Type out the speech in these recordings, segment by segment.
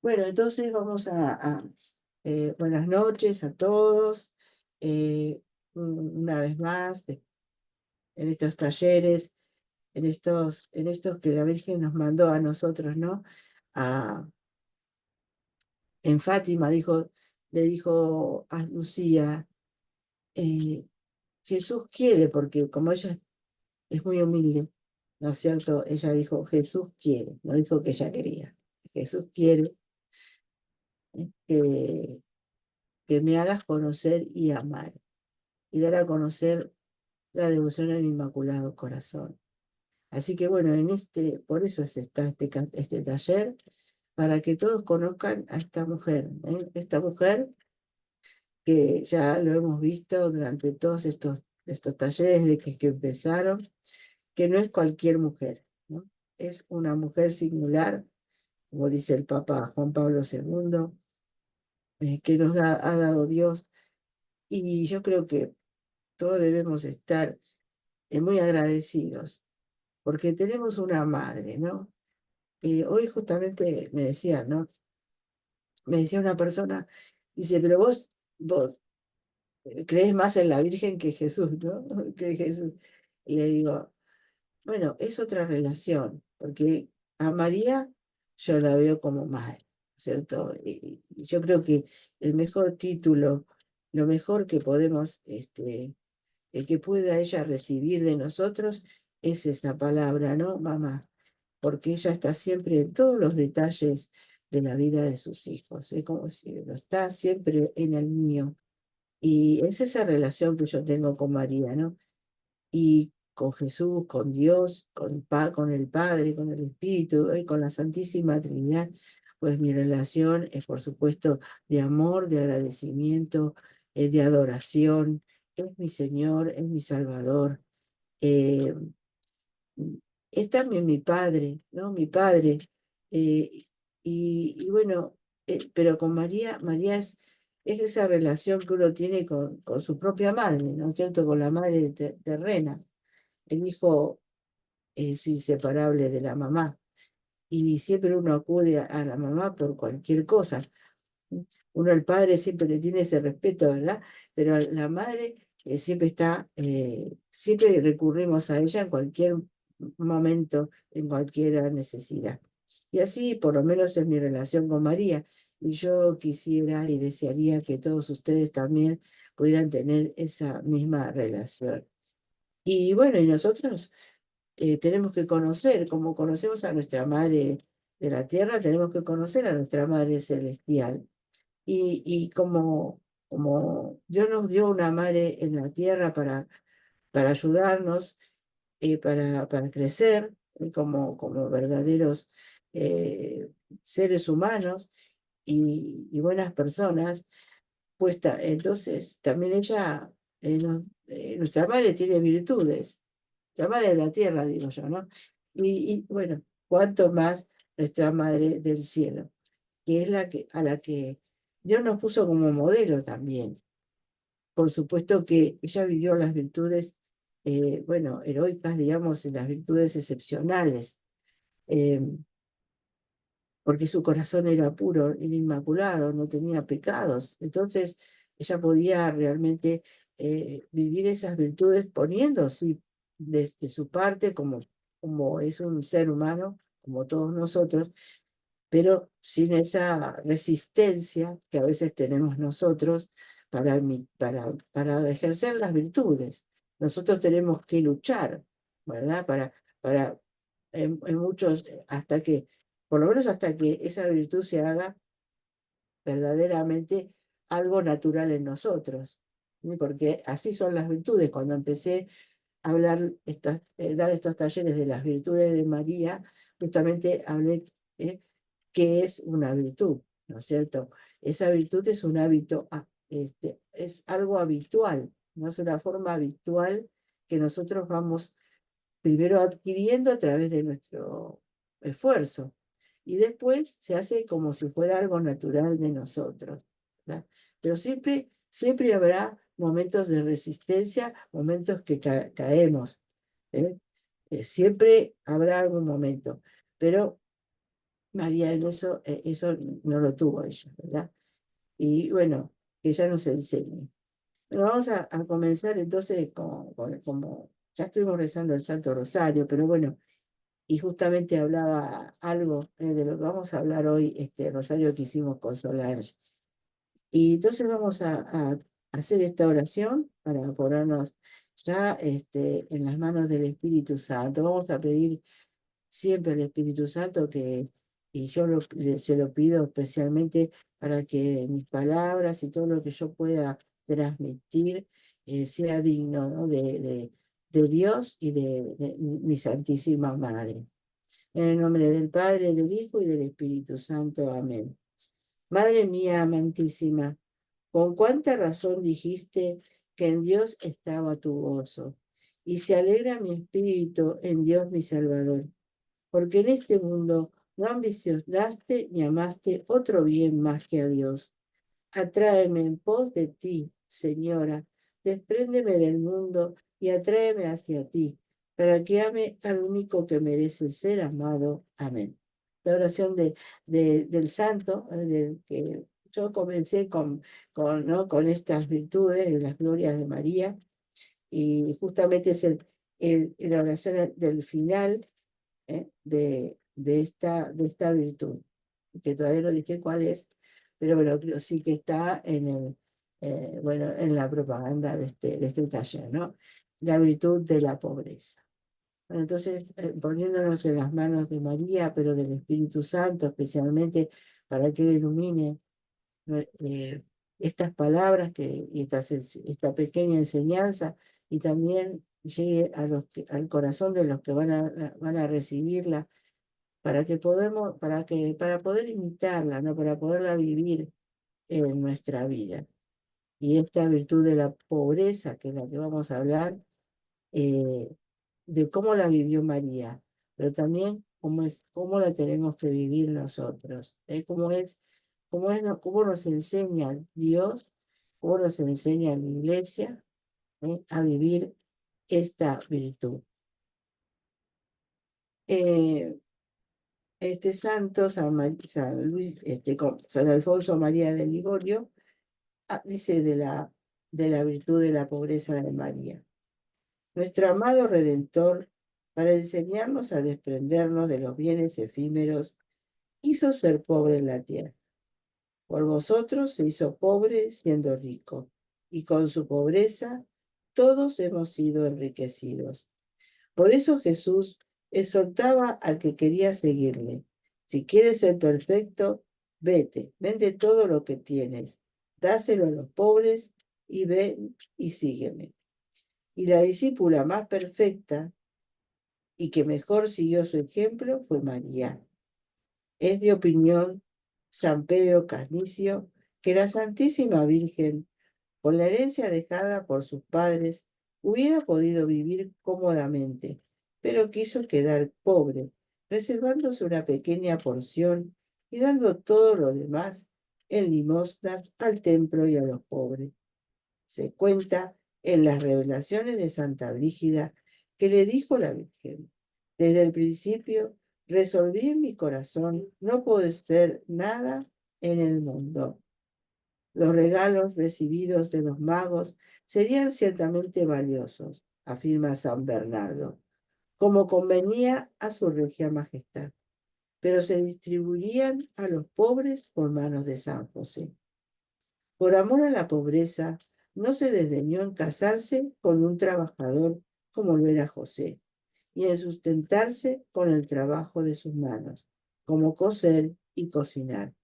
Bueno, entonces vamos buenas noches a todos. eh, una vez más, en estos talleres, en estos que la Virgen nos mandó a nosotros, ¿no? A, en Fátima le dijo a Lucía, eh, Jesús quiere, porque como ella es muy humilde, ¿no es cierto? Ella dijo, Jesús quiere, no dijo que ella quería. Jesús quiere que, que me hagas conocer y amar, y dar a conocer la devoción al Inmaculado Corazón. Así que bueno, por eso está este taller, para que todos conozcan a esta mujer, ¿eh? Esta mujer que ya lo hemos visto durante todos estos talleres desde que empezaron, que no es cualquier mujer, ¿no? Es una mujer singular, como dice el Papa Juan Pablo II, que ha dado Dios, y yo creo que todos debemos estar muy agradecidos, porque tenemos una madre, ¿no? Hoy justamente me decía, ¿no? Me decía una persona, dice, pero vos crees más en la Virgen que Jesús, ¿no? Que Jesús. Y le digo, bueno, es otra relación, porque a María yo la veo como madre, ¿cierto? Y yo creo que el mejor título, lo mejor que podemos, el que pueda ella recibir de nosotros es esa palabra, ¿no, mamá? Porque ella está siempre en todos los detalles de la vida de sus hijos, es como si lo está siempre en el mío. Y es esa relación que yo tengo con María, ¿no? Y con Jesús, con Dios, con el Padre, con el Espíritu, y con la Santísima Trinidad. Pues mi relación es, por supuesto, de amor, de agradecimiento, de adoración. Es mi Señor, es mi Salvador. eh, es también mi padre, ¿no? Mi padre. eh, y bueno, pero con María es esa relación que uno tiene con su propia madre, ¿no es cierto? Con la madre terrena. El hijo es inseparable de la mamá. Y siempre uno acude a la mamá por cualquier cosa. Uno al padre siempre le tiene ese respeto, ¿verdad? Pero a la madre siempre recurrimos a ella en cualquier momento, en cualquier necesidad. Y así, por lo menos es mi relación con María. Y yo quisiera y desearía que todos ustedes también pudieran tener esa misma relación. Y bueno, y nosotros tenemos que conocer, como conocemos a nuestra Madre de la Tierra, tenemos que conocer a nuestra Madre Celestial. Y como Dios nos dio una madre en la tierra para ayudarnos, para crecer como verdaderos eh, seres humanos y buenas personas, pues entonces también nuestra madre tiene virtudes, la madre de la tierra, digo yo, ¿no? Y bueno, cuánto más nuestra madre del cielo, que es a la que Dios nos puso como modelo también. Por supuesto que ella vivió las virtudes, bueno, heroicas, digamos, y las virtudes excepcionales, eh, porque su corazón era puro, era inmaculado, no tenía pecados. Entonces, ella podía realmente vivir esas virtudes poniendo, sí, de su parte, como es un ser humano, como todos nosotros, pero sin esa resistencia que a veces tenemos nosotros para ejercer las virtudes. Nosotros tenemos que luchar, ¿verdad? En muchos, por lo menos hasta que esa virtud se haga verdaderamente algo natural en nosotros. ¿Sí? Porque así son las virtudes. Cuando empecé a dar estos talleres de las virtudes de María, justamente hablé qué es una virtud, ¿no es cierto? Esa virtud es un hábito, es algo habitual, no es una forma habitual que nosotros vamos primero adquiriendo a través de nuestro esfuerzo y después se hace como si fuera algo natural de nosotros, ¿verdad? Pero siempre habrá momentos de resistencia, momentos que caemos, ¿eh? Siempre habrá algún momento, pero María en eso no lo tuvo ella, ¿verdad? Y bueno, que ella nos enseñe. Bueno, vamos a comenzar entonces como ya estuvimos rezando el Santo Rosario, pero bueno, y justamente hablaba algo de lo que vamos a hablar hoy, este rosario que hicimos con Solange. Y entonces vamos a hacer esta oración para ponernos ya en las manos del Espíritu Santo. Vamos a pedir siempre al Espíritu Santo y yo se lo pido especialmente para que mis palabras y todo lo que yo pueda transmitir sea digno, ¿no? de Dios y de mi Santísima Madre. En el nombre del Padre, del Hijo y del Espíritu Santo. Amén. Madre mía amantísima, con cuánta razón dijiste que en Dios estaba tu gozo, y se alegra mi espíritu en Dios mi Salvador, porque en este mundo no ambicionaste ni amaste otro bien más que a Dios. Atráeme en pos de ti, Señora, despréndeme del mundo y atráeme hacia ti, para que ame al único que merece ser amado. Amén. La oración del santo, del que yo comencé ¿no? con estas virtudes de las glorias de María, y justamente es la oración del final de esta virtud, que todavía no dije cuál es, pero bueno, creo sí que está bueno, en la propaganda de este taller, ¿no? La virtud de la pobreza. Bueno, entonces, poniéndonos en las manos de María, pero del Espíritu Santo, especialmente para que Él ilumine eh, estas palabras y esta pequeña enseñanza, y también llegue al corazón de los que van a recibirla, para poder imitarla, ¿no? Para poderla vivir en nuestra vida. Y esta virtud de la pobreza, que es la que vamos a hablar, eh, de cómo la vivió María, pero también cómo la tenemos que vivir nosotros, cómo nos enseña Dios, cómo nos enseña la Iglesia, a vivir esta virtud. Eh, este santo, San Luis, San Alfonso María de Ligorio, dice de la virtud de la pobreza de María. Nuestro amado Redentor, para enseñarnos a desprendernos de los bienes efímeros, quiso ser pobre en la tierra. Por vosotros se hizo pobre siendo rico, y con su pobreza todos hemos sido enriquecidos. Por eso Jesús exhortaba al que quería seguirle: si quieres ser perfecto, vete, vende todo lo que tienes, dáselo a los pobres y ven y sígueme. Y la discípula más perfecta y que mejor siguió su ejemplo fue María. Es de opinión San Pedro Casnicio que la Santísima Virgen, con la herencia dejada por sus padres, hubiera podido vivir cómodamente, pero quiso quedar pobre, reservándose una pequeña porción y dando todo lo demás en limosnas al templo y a los pobres. Se cuenta en las revelaciones de Santa Brígida que le dijo la Virgen: desde el principio resolví en mi corazón no poder ser nada en el mundo. Los regalos recibidos de los magos serían ciertamente valiosos, afirma San Bernardo, como convenía a su regia majestad, pero se distribuirían a los pobres por manos de San José. Por amor a la pobreza, no se desdeñó en casarse con un trabajador como lo era José, y en sustentarse con el trabajo de sus manos, como coser y cocinar.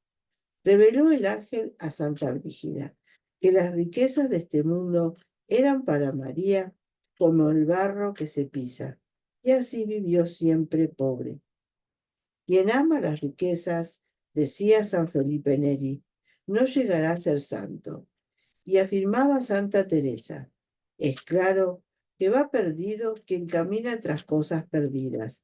Reveló el ángel a Santa Brígida que las riquezas de este mundo eran para María como el barro que se pisa, y así vivió siempre pobre. Quien ama las riquezas, decía San Felipe Neri, no llegará a ser santo. Y afirmaba Santa Teresa: es claro que va perdido quien camina tras cosas perdidas.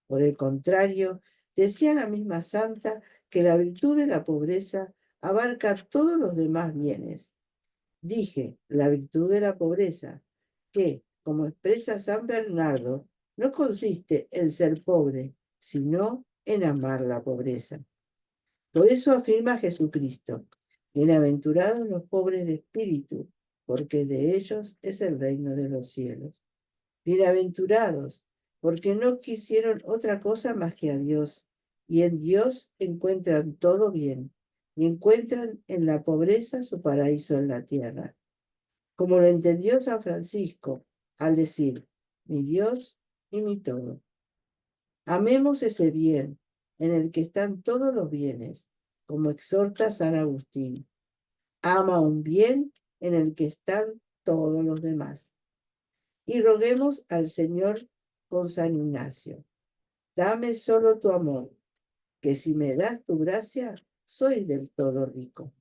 Por el contrario, decía la misma santa que la virtud de la pobreza abarca todos los demás bienes. Dije, la virtud de la pobreza, que, como expresa San Bernardo, no consiste en ser pobre, sino en amar la pobreza. Por eso afirma Jesucristo: bienaventurados los pobres de espíritu, porque de ellos es el reino de los cielos. Bienaventurados, porque no quisieron otra cosa más que a Dios, y en Dios encuentran todo bien, y encuentran en la pobreza su paraíso en la tierra. Como lo entendió San Francisco al decir: mi Dios y mi todo. Amemos ese bien, en el que están todos los bienes, como exhorta San Agustín. Ama un bien en el que están todos los demás. Y roguemos al Señor con San Ignacio: dame solo tu amor, que si me das tu gracia, soy del todo rico.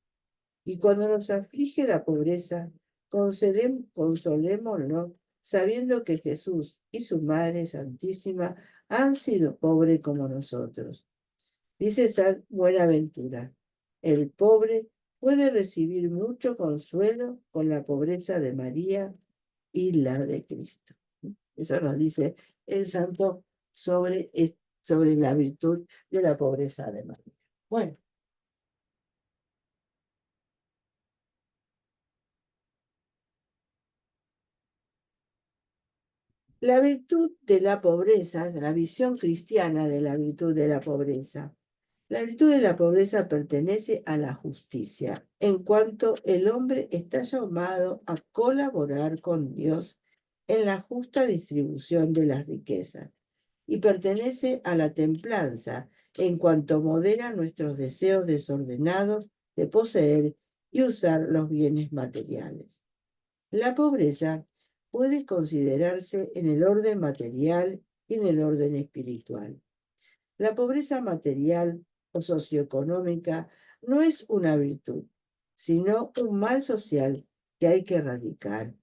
Y cuando nos aflige la pobreza, consolémoslo, sabiendo que Jesús y su Madre Santísima han sido pobres como nosotros. Dice San Buenaventura: el pobre puede recibir mucho consuelo con la pobreza de María y la de Cristo. Eso nos dice el santo sobre la virtud de la pobreza de María. Bueno, la virtud de la pobreza, la visión cristiana de la virtud de la pobreza. La virtud de la pobreza pertenece a la justicia, en cuanto el hombre está llamado a colaborar con Dios en la justa distribución de las riquezas, y pertenece a la templanza, en cuanto modera nuestros deseos desordenados de poseer y usar los bienes materiales. La pobreza puede considerarse en el orden material y en el orden espiritual. La pobreza material o socioeconómica no es una virtud, sino un mal social que hay que erradicar.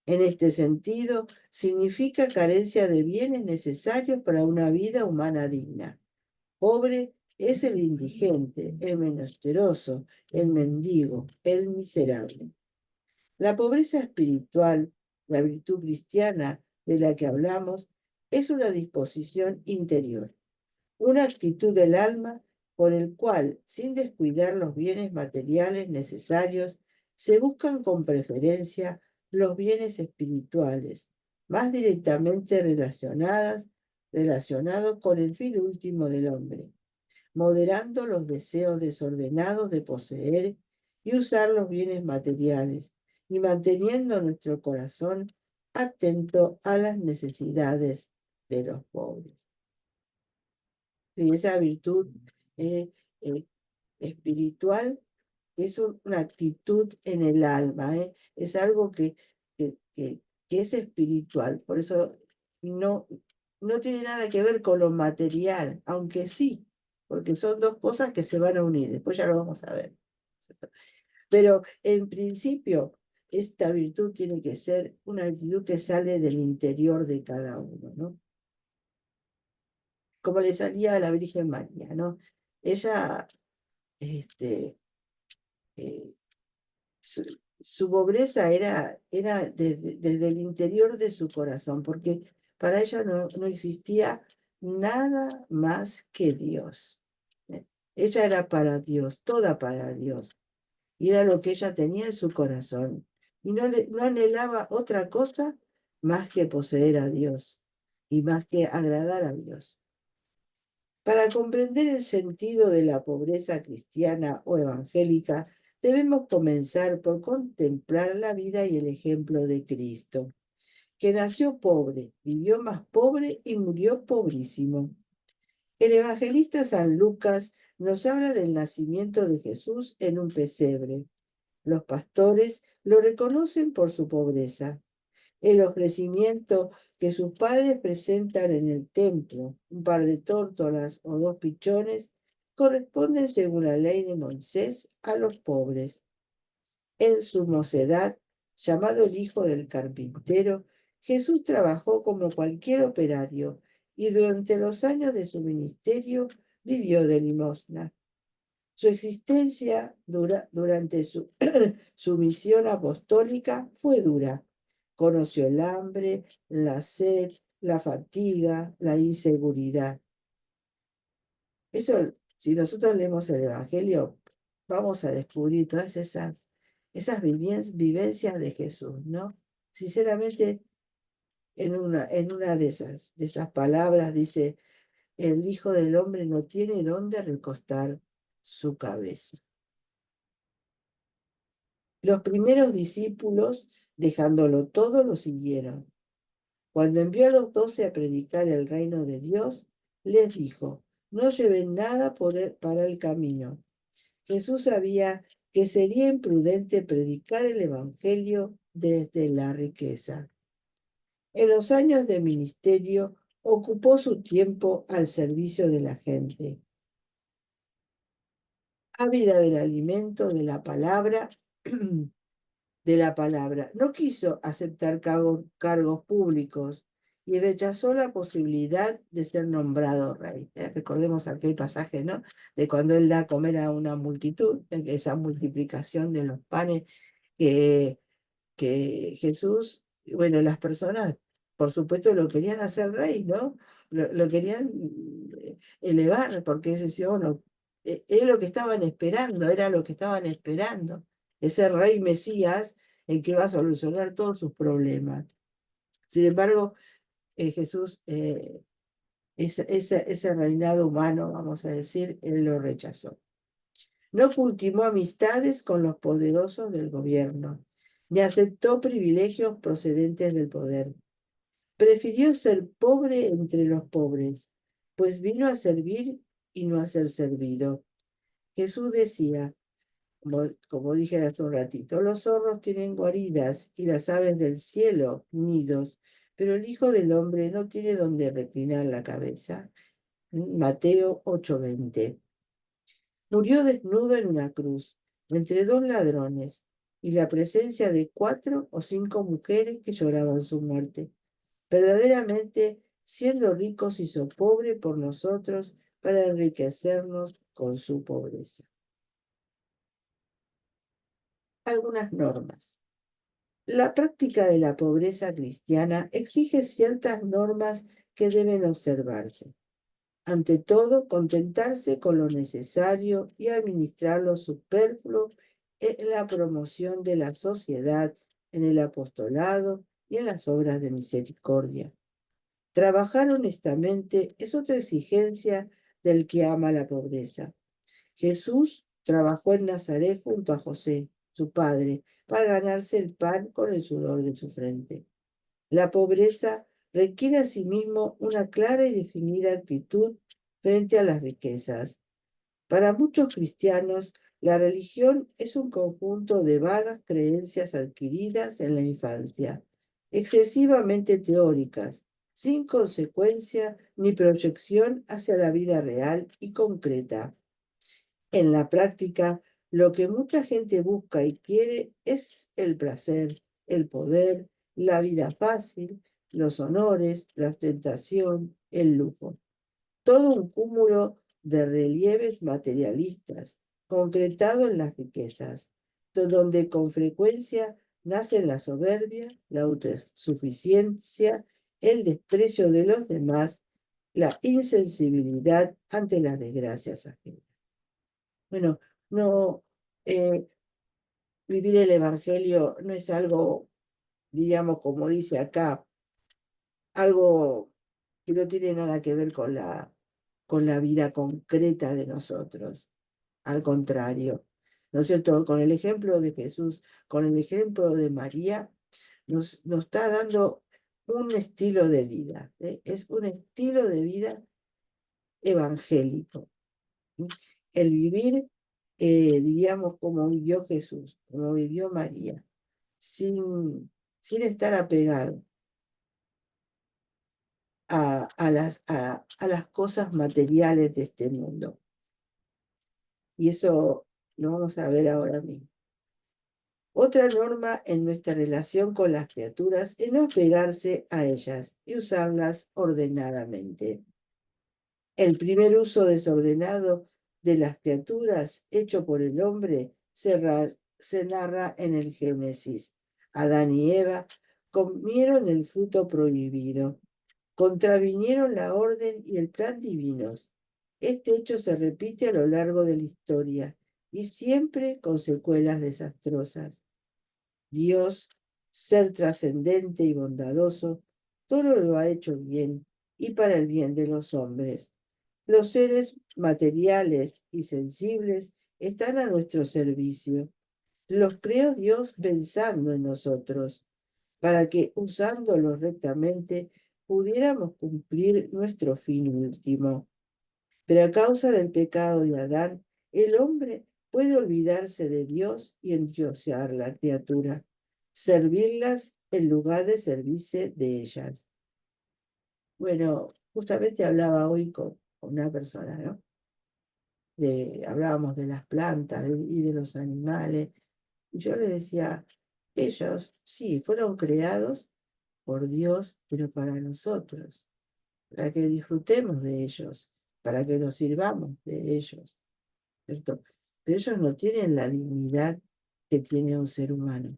En este sentido, significa carencia de bienes necesarios para una vida humana digna. Pobre es el indigente, el menesteroso, el mendigo, el miserable. La pobreza espiritual, la virtud cristiana de la que hablamos, es una disposición interior, una actitud del alma por el cual, sin descuidar los bienes materiales necesarios, se buscan con preferencia los bienes espirituales, más directamente relacionados con el fin último del hombre, moderando los deseos desordenados de poseer y usar los bienes materiales, y manteniendo nuestro corazón atento a las necesidades de los pobres. Y esa virtud eh, eh, espiritual es una actitud en el alma, es algo que, que, que es espiritual, por eso no, no tiene nada que ver con lo material, aunque sí, porque son dos cosas que se van a unir, después ya lo vamos a ver. Pero en principio, esta virtud tiene que ser una virtud que sale del interior de cada uno, ¿no? Como le salía a la Virgen María, ¿no? Ella, este, eh, su pobreza era desde el interior de su corazón, porque para ella no existía nada más que Dios. Ella era para Dios, toda para Dios, y era lo que ella tenía en su corazón, y no anhelaba otra cosa más que poseer a Dios, y más que agradar a Dios. Para comprender el sentido de la pobreza cristiana o evangélica, debemos comenzar por contemplar la vida y el ejemplo de Cristo, que nació pobre, vivió más pobre y murió pobrísimo. El evangelista San Lucas nos habla del nacimiento de Jesús en un pesebre. Los pastores lo reconocen por su pobreza. El ofrecimiento que sus padres presentan en el templo, un par de tórtolas o dos pichones, corresponden según la ley de Moisés a los pobres. En su mocedad, llamado el hijo del carpintero, Jesús trabajó como cualquier operario y durante los años de su ministerio vivió de limosna. Su existencia durante su misión apostólica fue dura. Conoció el hambre, la sed, la fatiga, la inseguridad. Eso, si nosotros leemos el Evangelio, vamos a descubrir todas esas vivencias de Jesús, ¿no? Sinceramente, en una de esas palabras dice, el Hijo del Hombre no tiene dónde recostar su cabeza. Los primeros discípulos, dejándolo todo, lo siguieron. Cuando envió a los 12 a predicar el reino de Dios, les dijo, no lleven nada para el camino. Jesús sabía que sería imprudente predicar el Evangelio desde la riqueza. En los años de ministerio, ocupó su tiempo al servicio de la gente, ávida del alimento de la palabra. No quiso aceptar cargos públicos y rechazó la posibilidad de ser nombrado rey. Recordemos aquel pasaje, ¿no? De cuando él da a comer a una multitud, esa multiplicación de los panes que, que Jesús, bueno, las personas, por supuesto, lo querían hacer rey, ¿no? Lo querían elevar, porque decía, bueno, es lo que estaban esperando, era lo que estaban esperando, ese rey Mesías, el que va a solucionar todos sus problemas. Sin embargo, Jesús, ese reinado humano, vamos a decir, él lo rechazó. No cultivó amistades con los poderosos del gobierno, ni aceptó privilegios procedentes del poder. Prefirió ser pobre entre los pobres, pues vino a servir y no a ser servido. Jesús decía, como dije hace un ratito, los zorros tienen guaridas y las aves del cielo nidos, pero el Hijo del Hombre no tiene donde reclinar la cabeza. Mateo 8:20. Murió desnudo en una cruz, entre dos ladrones, y la presencia de 4 o 5 mujeres que lloraban su muerte. Verdaderamente, siendo rico, se hizo pobre por nosotros para enriquecernos con su pobreza. Algunas normas. La práctica de la pobreza cristiana exige ciertas normas que deben observarse. Ante todo, contentarse con lo necesario y administrar lo superfluo en la promoción de la sociedad, en el apostolado y en las obras de misericordia. Trabajar honestamente es otra exigencia del que ama la pobreza. Jesús trabajó en Nazaret junto a José, su padre, para ganarse el pan con el sudor de su frente. La pobreza requiere asimismo una clara y definida actitud frente a las riquezas. Para muchos cristianos, la religión es un conjunto de vagas creencias adquiridas en la infancia, excesivamente teóricas, sin consecuencia ni proyección hacia la vida real y concreta. En la práctica, lo que mucha gente busca y quiere es el placer, el poder, la vida fácil, los honores, la ostentación, el lujo. Todo un cúmulo de relieves materialistas, concretado en las riquezas, donde con frecuencia nacen la soberbia, la autosuficiencia, el desprecio de los demás, la insensibilidad ante las desgracias ajenas. Bueno, no, eh, vivir el Evangelio no es algo, diríamos, como dice acá, algo que no tiene nada que ver con la vida concreta de nosotros. Al contrario, ¿no es cierto? Con el ejemplo de Jesús, con el ejemplo de María, nos está dando un estilo de vida. Es un estilo de vida evangélico. El vivir, diríamos, como vivió Jesús, como vivió María, sin estar apegado a las cosas materiales de este mundo. Y eso lo vamos a ver ahora mismo. Otra norma en nuestra relación con las criaturas es no apegarse a ellas y usarlas ordenadamente. El primer uso desordenado de las criaturas hecho por el hombre se narra en el Génesis. Adán y Eva comieron el fruto prohibido, contravinieron la orden y el plan divinos, Este hecho se repite a lo largo de la historia y siempre con secuelas desastrosas. Dios, ser trascendente y bondadoso, todo lo ha hecho bien y para el bien de los hombres. Los seres materiales y sensibles están a nuestro servicio. Los creó Dios pensando en nosotros, para que, usándolos rectamente, pudiéramos cumplir nuestro fin último. Pero a causa del pecado de Adán, el hombre puede olvidarse de Dios y endiosear la criatura, servirlas en lugar de servirse de ellas. Bueno, justamente hablaba hoy con una persona, ¿no? Hablábamos de las plantas y de los animales, y yo le decía, ellos sí, fueron creados por Dios, pero para nosotros, para que disfrutemos de ellos, para que nos sirvamos de ellos, ¿cierto? Pero ellos no tienen la dignidad que tiene un ser humano,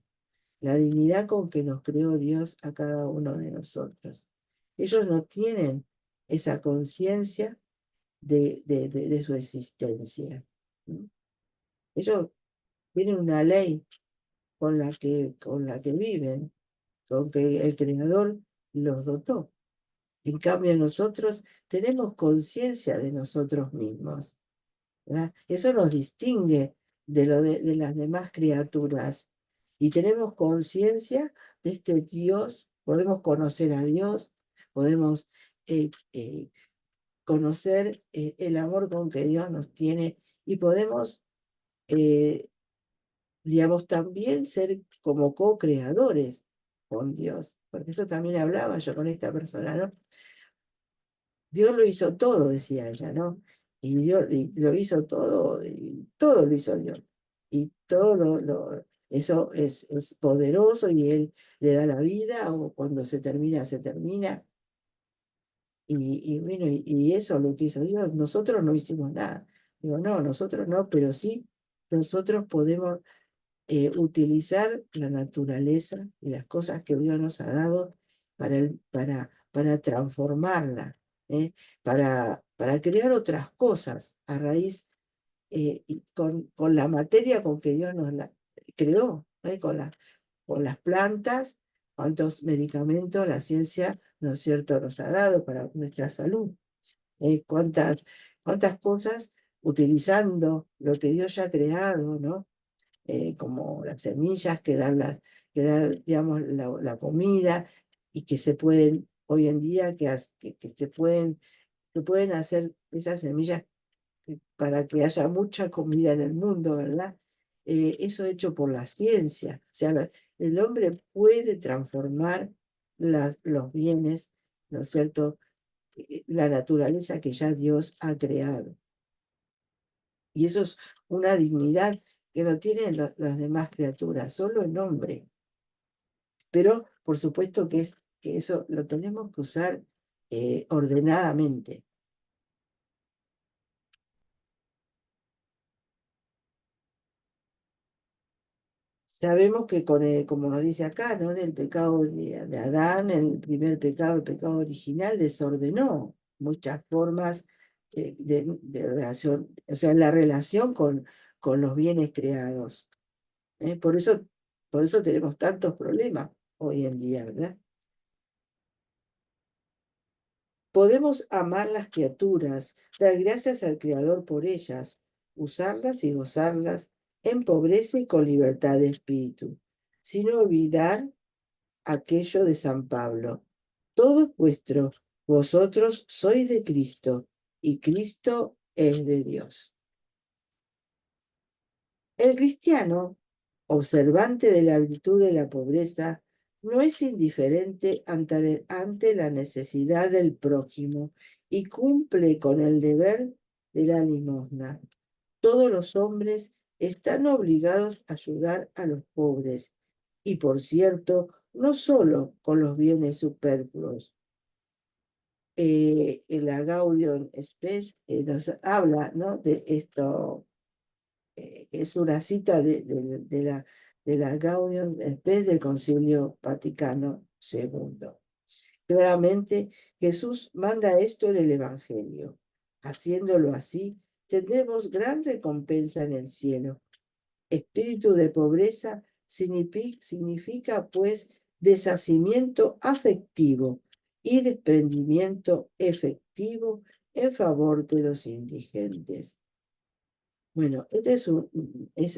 la dignidad con que nos creó Dios a cada uno de nosotros. Ellos no tienen esa conciencia de su existencia, ¿no? Ellos tienen una ley con la que viven, con que el Creador los dotó. En cambio, nosotros tenemos conciencia de nosotros mismos, ¿verdad? Eso nos distingue de las demás criaturas. Y tenemos conciencia de este Dios, podemos conocer a Dios, podemos conocer el amor con que Dios nos tiene y podemos, eh, digamos, también ser como co-creadores con Dios. Porque eso también hablaba yo con esta persona, ¿no? Dios lo hizo todo, decía ella, ¿no? Y Dios lo hizo todo, y todo lo hizo Dios. Y todo eso es poderoso y Él le da la vida, o cuando se termina, se termina. Y bueno, y eso lo que hizo Dios. Nosotros no hicimos nada. Digo, no, nosotros no, pero sí, nosotros podemos utilizar la naturaleza y las cosas que Dios nos ha dado para transformarla, ¿eh? Para crear otras cosas a raíz y con la materia con que Dios nos la creó, ¿eh? Con las plantas, cuántos medicamentos la ciencia, ¿no es cierto?, nos ha dado para nuestra salud, cuántas cosas utilizando lo que Dios ya ha creado, ¿no? Como las semillas que dan, digamos, la comida y que se pueden, hoy en día, que que pueden hacer esas semillas para que haya mucha comida en el mundo, ¿verdad? Eso hecho por la ciencia. O sea, el hombre puede transformar los bienes, ¿no es cierto? La naturaleza que ya Dios ha creado. Y eso es una dignidad que no tienen las demás criaturas, solo el hombre. Pero por supuesto que eso lo tenemos que usar ordenadamente. Sabemos que como nos dice acá, ¿no? Del pecado de Adán, el primer pecado, el pecado original, desordenó muchas formas de relación, o sea, la relación con los bienes creados. ¿Eh? Por eso tenemos tantos problemas hoy en día, ¿verdad? Podemos amar las criaturas, dar gracias al Creador por ellas, usarlas y gozarlas en pobreza y con libertad de espíritu, sin olvidar aquello de San Pablo. Todo es vuestro, vosotros sois de Cristo, y Cristo es de Dios. El cristiano, observante de la virtud de la pobreza, no es indiferente ante la necesidad del prójimo y cumple con el deber de la limosna. Todos los hombres están obligados a ayudar a los pobres y, por cierto, no solo con los bienes superfluos. La Gaudium Spes nos habla, ¿no?, de esto. Es una cita de la Gaudium Spes del Concilio Vaticano II. Claramente, Jesús manda esto en el Evangelio. Haciéndolo así, tendremos gran recompensa en el cielo. Espíritu de pobreza significa, pues, deshacimiento afectivo y desprendimiento efectivo en favor de los indigentes. Bueno, este es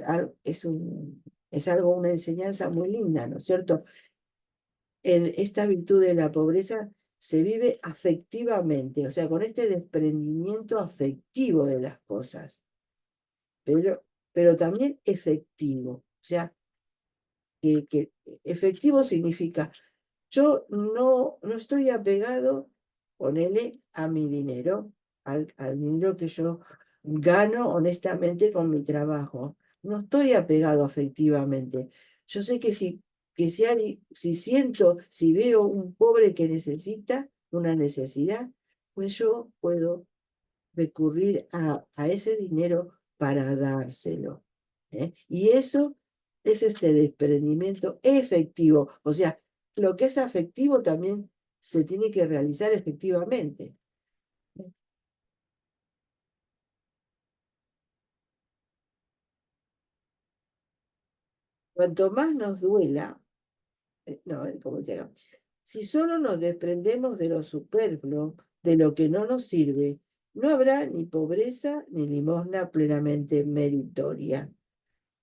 algo, una enseñanza muy linda, ¿no es cierto? Esta virtud de la pobreza se vive afectivamente, o sea, con este desprendimiento afectivo de las cosas, pero también efectivo. O sea, que efectivo significa, yo no estoy apegado, ponele, a mi dinero, al dinero que yo gano honestamente con mi trabajo. No estoy apegado afectivamente. Yo sé si veo un pobre que necesita una necesidad, pues yo puedo recurrir a ese dinero para dárselo. Y eso es este desprendimiento efectivo. O sea, lo que es afectivo también se tiene que realizar efectivamente. Cuanto más nos duela, no, ¿cómo se llama? Si solo nos desprendemos de lo superfluo, de lo que no nos sirve, no habrá ni pobreza ni limosna plenamente meritoria.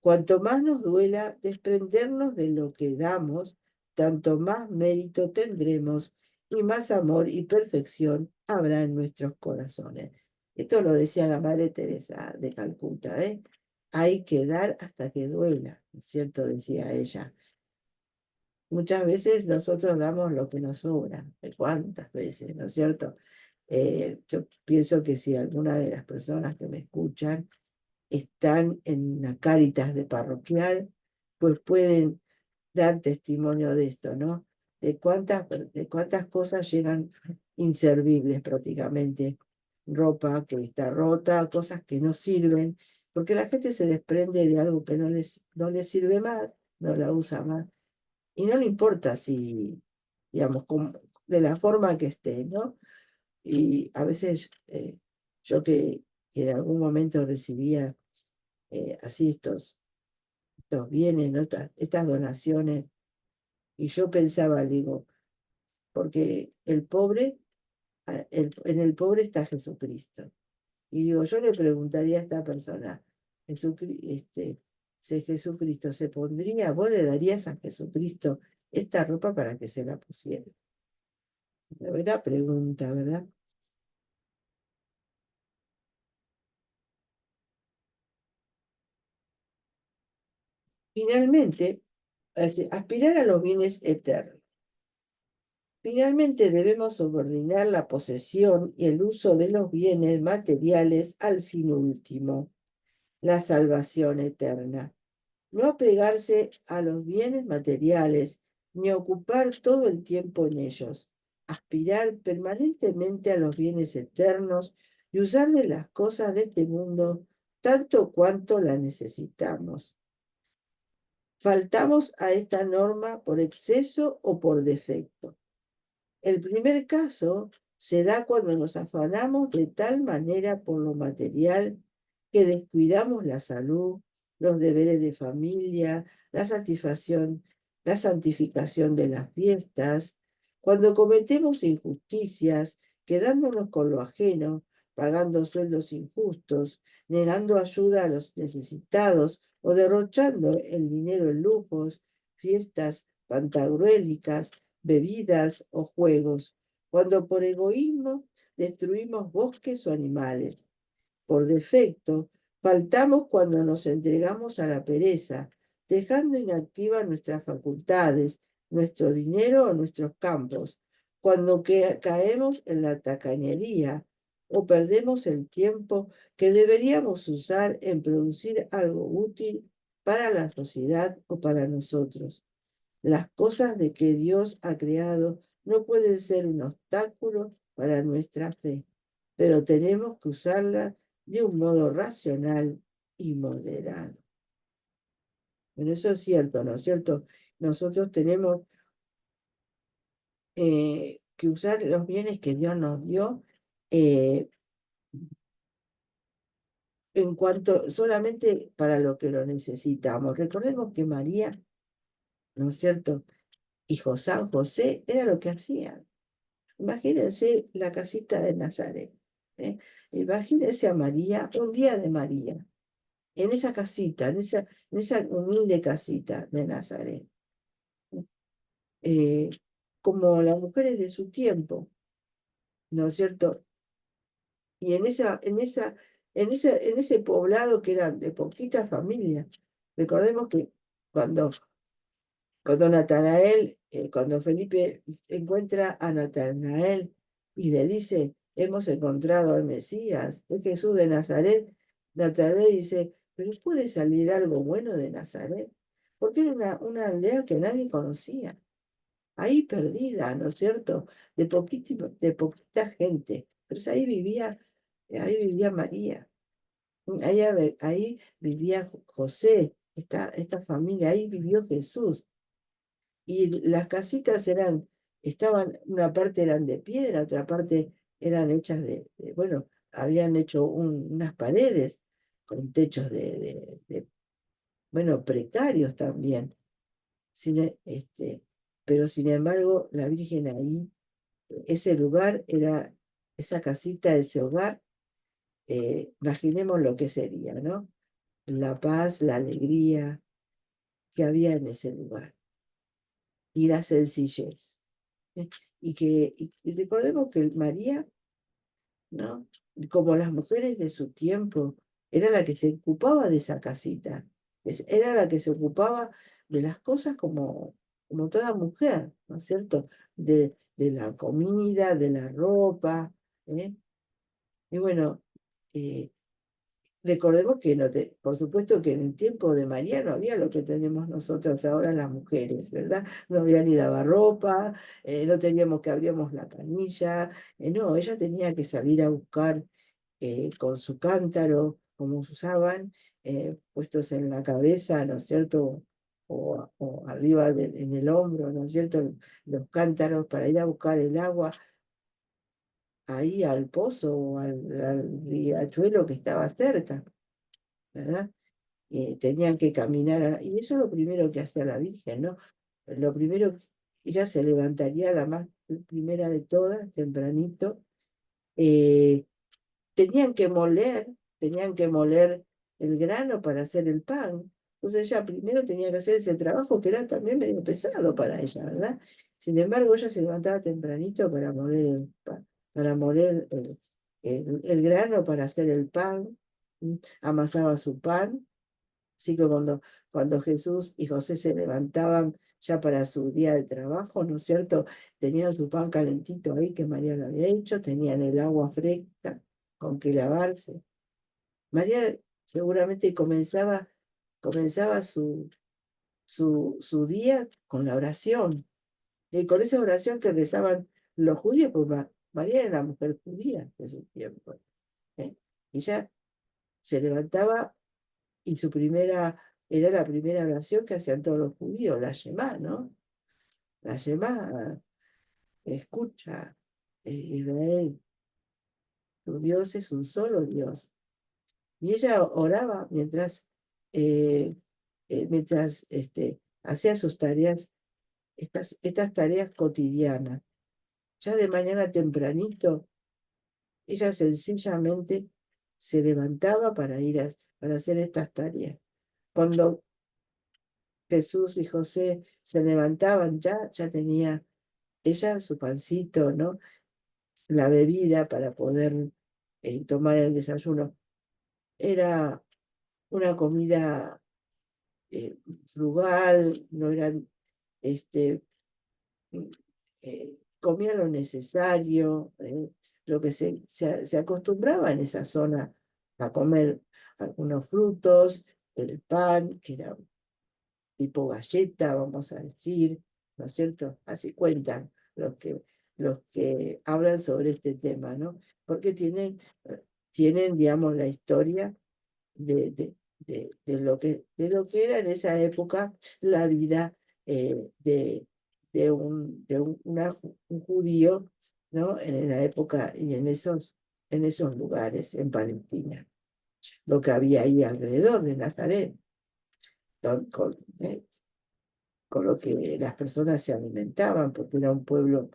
Cuanto más nos duela desprendernos de lo que damos, tanto más mérito tendremos y más amor y perfección habrá en nuestros corazones. Esto lo decía la Madre Teresa de Calcuta, ¿eh? Hay que dar hasta que duela, ¿no es cierto? Decía ella. Muchas veces nosotros damos lo que nos sobra. ¿Cuántas veces, no es cierto? Yo pienso que si alguna de las personas que me escuchan están en una Cáritas de parroquial, pues pueden dar testimonio de esto, ¿no? De cuántas cosas llegan inservibles prácticamente. Ropa que está rota, cosas que no sirven, porque la gente se desprende de algo que no les sirve más, no la usa más, y no le importa si, digamos, de la forma que esté, ¿no? Y a veces yo que en algún momento recibía así estos bienes, ¿no? Estas donaciones. Y yo pensaba, digo, porque el pobre, en el pobre está Jesucristo. Y digo, yo le preguntaría a esta persona, si Jesucristo se pondría, vos le darías a Jesucristo esta ropa para que se la pusiera. La buena pregunta, ¿verdad? Finalmente, aspirar a los bienes eternos. Finalmente debemos subordinar la posesión y el uso de los bienes materiales al fin último, la salvación eterna. No apegarse a los bienes materiales, ni ocupar todo el tiempo en ellos. Aspirar permanentemente a los bienes eternos y usar de las cosas de este mundo tanto cuanto la necesitamos. Faltamos a esta norma por exceso o por defecto. El primer caso se da cuando nos afanamos de tal manera por lo material que descuidamos la salud, los deberes de familia, la santificación de las fiestas, cuando cometemos injusticias, quedándonos con lo ajeno, pagando sueldos injustos, negando ayuda a los necesitados o derrochando el dinero en lujos, fiestas pantagruélicas, bebidas o juegos, cuando por egoísmo destruimos bosques o animales. Por defecto, faltamos cuando nos entregamos a la pereza, dejando inactivas nuestras facultades, nuestro dinero o nuestros campos, cuando caemos en la tacañería o perdemos el tiempo que deberíamos usar en producir algo útil para la sociedad o para nosotros. Las cosas de que Dios ha creado no pueden ser un obstáculo para nuestra fe, pero tenemos que usarlas de un modo racional y moderado. Bueno, eso es cierto, ¿no es cierto? Nosotros tenemos que usar los bienes que Dios nos dio, eh, en cuanto solamente para lo que lo necesitamos. Recordemos que María, ¿no es cierto? Y José era lo que hacían. Imagínense la casita de Nazaret. ¿Eh? Imagínense a María, un día de María, en esa casita, en esa humilde casita de Nazaret, eh, como las mujeres de su tiempo, ¿no es cierto? Y en ese poblado que eran de poquitas familias, recordemos que cuando, cuando Felipe encuentra a Natanael y le dice, hemos encontrado al Mesías, es Jesús de Nazaret, Natanael dice, pero ¿puede salir algo bueno de Nazaret? Porque era una aldea que nadie conocía, ahí perdida, ¿no es cierto? De poquita gente, pero ahí vivía María, ahí vivía José, esta familia, ahí vivió Jesús. Y las casitas una parte eran de piedra, otra parte eran hechas bueno, habían hecho unas paredes con techos bueno, precarios también. Sin, pero sin embargo, la Virgen ahí, ese lugar era, esa casita, ese hogar, imaginemos lo que sería, ¿no? La paz, la alegría que había en ese lugar y la sencillez. ¿Eh? Y recordemos que María, ¿no? Como las mujeres de su tiempo, era la que se ocupaba de esa casita, era la que se ocupaba de las cosas como toda mujer, ¿no es cierto? De la comida, de la ropa, ¿eh? Y bueno, eh, recordemos que por supuesto que en el tiempo de María no había lo que tenemos nosotras ahora las mujeres, ¿verdad? No había ni lavarropa, no teníamos que abríamos la canilla, no, ella tenía que salir a buscar con su cántaro, como usaban, puestos en la cabeza, ¿no es cierto? O arriba en el hombro, ¿no es cierto? Los cántaros para ir a buscar el agua ahí al pozo o al riachuelo que estaba cerca, ¿verdad? Tenían que caminar, y eso es lo primero que hacía la Virgen, ¿no? Lo primero, ella se levantaría la más primera de todas, tempranito, eh, tenían que moler, tenían que moler el grano para hacer el pan. Entonces ella primero tenía que hacer ese trabajo que era también medio pesado para ella, ¿verdad? Sin embargo, ella se levantaba tempranito para moler el pan, para moler el grano para hacer el pan, amasaba su pan. Así que cuando Jesús y José se levantaban ya para su día de trabajo, ¿no es cierto? Tenían su pan calentito ahí que María lo había hecho, tenían el agua fresca con que lavarse. María seguramente comenzaba su día con la oración, con esa oración que rezaban los judíos, porque María era una mujer judía de su tiempo. ¿Eh? Y ella se levantaba y era la primera oración que hacían todos los judíos, la Shema, ¿no? La Shema, escucha, Israel, tu Dios es un solo Dios. Y ella oraba mientras hacía sus tareas, estas tareas cotidianas. Ya de mañana tempranito, ella sencillamente se levantaba para hacer estas tareas. Cuando Jesús y José se levantaban ya tenía ella su pancito, ¿no? La bebida para poder tomar el desayuno. Era una comida frugal, no eran, este, comía lo necesario, lo que se acostumbraba en esa zona a comer algunos frutos, el pan, que era tipo galleta, vamos a decir, ¿no es cierto? Así cuentan los que hablan sobre este tema, ¿no? Porque tienen, digamos, la historia de lo que era en esa época la vida un judío, ¿no? En la época y en esos lugares, en Palestina. lo que había ahí alrededor de Nazaret, con, con lo que las personas se alimentaban, porque era un pueblo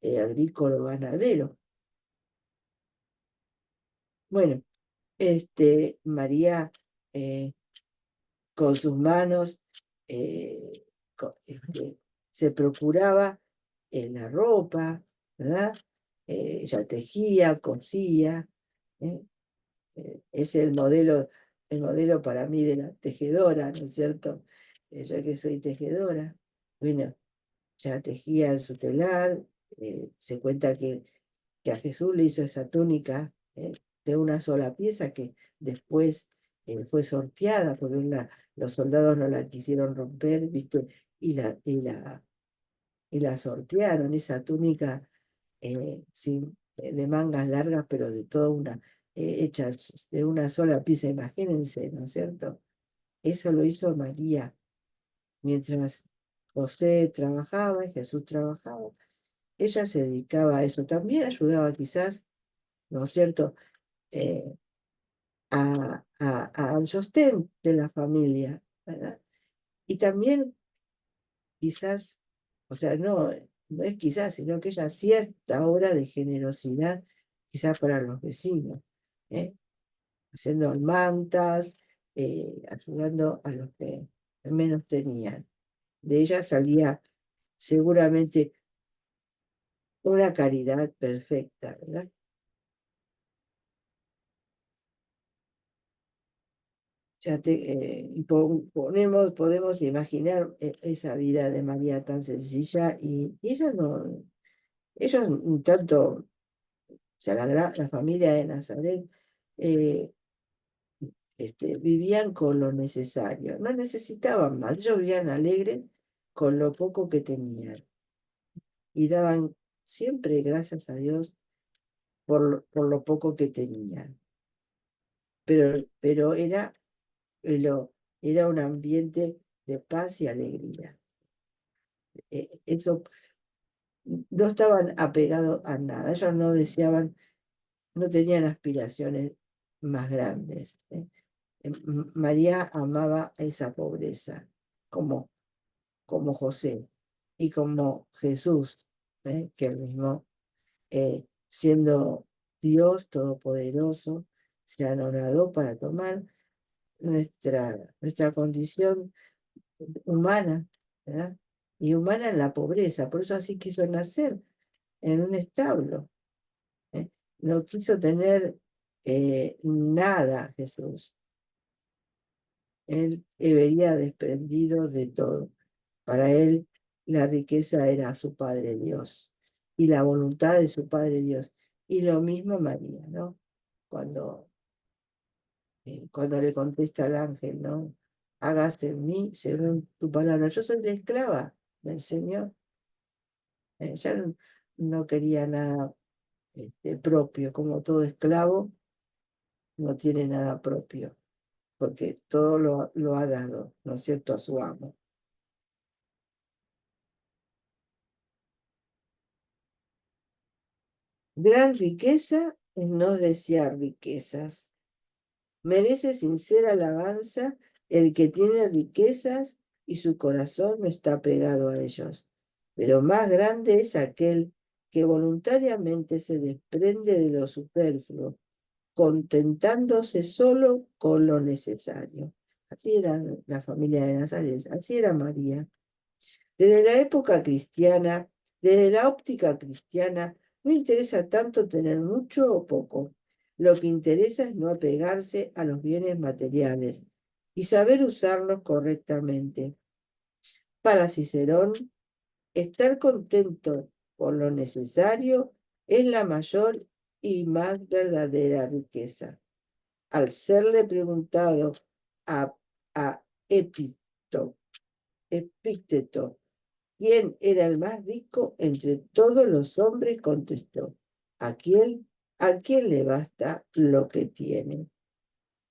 agrícola ganadero. Bueno, María con sus manos se procuraba la ropa, ¿verdad? Ella tejía, cosía. ¿eh? Es el modelo para mí de la tejedora, ¿no es cierto? Yo que soy tejedora, bueno, ya tejía en su telar. Se cuenta que a Jesús le hizo esa túnica de una sola pieza que después fue sorteada porque los soldados no la quisieron romper, ¿viste? Y la sortearon, esa túnica de mangas largas, pero de toda una, hecha de una sola pieza, imagínense, ¿no es cierto? Eso lo hizo María mientras José trabajaba y Jesús trabajaba. Ella se dedicaba a eso. También ayudaba quizás, ¿no es cierto?, al sostén de la familia, ¿verdad? Y también quizás, o sea, no es quizás, sino que ella hacía esta obra de generosidad, quizás para los vecinos, ¿eh? Haciendo mantas, ayudando a los que menos tenían. De ella salía seguramente una caridad perfecta, ¿verdad? Ya podemos imaginar esa vida de María tan sencilla y ellos un tanto, o sea, la familia de Nazaret eh, vivían con lo necesario, no necesitaban más, ellos vivían alegres con lo poco que tenían y daban siempre gracias a Dios por lo poco que tenían, pero era un ambiente de paz y alegría. Eso no estaban apegados a nada, ellos no deseaban, no tenían aspiraciones más grandes. María amaba esa pobreza, como, como José y como Jesús, que el mismo, siendo Dios Todopoderoso, se anonadó para tomar nuestra condición humana, ¿verdad? Y humana en la pobreza, por eso así quiso nacer en un establo. ¿eh? No quiso tener nada Jesús. Él venía desprendido de todo. Para él la riqueza era su Padre Dios y la voluntad de su Padre Dios. Y lo mismo María, ¿no? Cuando, cuando le contesta al ángel, ¿no? Hágase en mí según tu palabra. Yo soy la esclava del Señor. Ya no quería nada propio, como todo esclavo no tiene nada propio, porque todo lo ha dado, ¿no es cierto?, a su amo. Gran riqueza es no desear riquezas. Merece sincera alabanza el que tiene riquezas y su corazón no está pegado a ellos. Pero más grande es aquel que voluntariamente se desprende de lo superfluo, contentándose solo con lo necesario. Así era la familia de Nazaret, así era María. Desde la época cristiana, desde la óptica cristiana, no interesa tanto tener mucho o poco. Lo que interesa es no apegarse a los bienes materiales y saber usarlos correctamente. Para Cicerón, estar contento con lo necesario es la mayor y más verdadera riqueza. Al serle preguntado a, a Epícteto quién era el más rico entre todos los hombres, contestó, a quién le basta lo que tiene.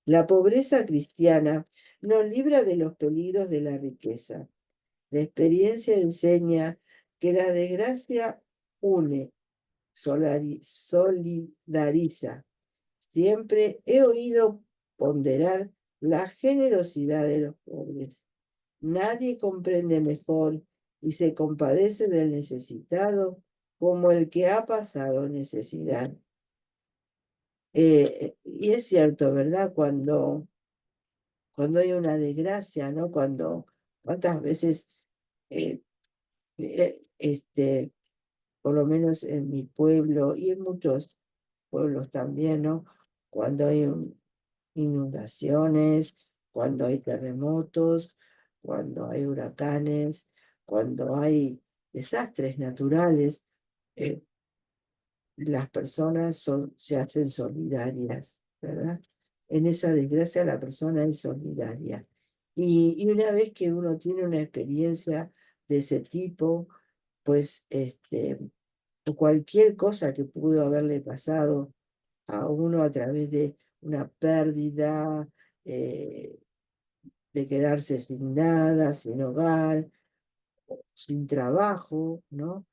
La pobreza cristiana nos libra de los peligros de la riqueza. La experiencia enseña que la desgracia une, solidariza. Siempre he oído ponderar la generosidad de los pobres. Nadie comprende mejor y se compadece del necesitado como el que ha pasado necesidad. Y es cierto, ¿verdad? Cuando hay una desgracia, ¿no? ¿Cuántas veces, eh, por lo menos en mi pueblo y en muchos pueblos también, ¿no? Cuando hay inundaciones, cuando hay terremotos, cuando hay huracanes, cuando hay desastres naturales, eh, las personas se hacen solidarias, ¿verdad? En esa desgracia la persona es solidaria. Y una vez que uno tiene una experiencia de ese tipo, pues cualquier cosa que pudo haberle pasado a uno a través de una pérdida, eh, de quedarse sin nada, sin hogar, sin trabajo, ¿no?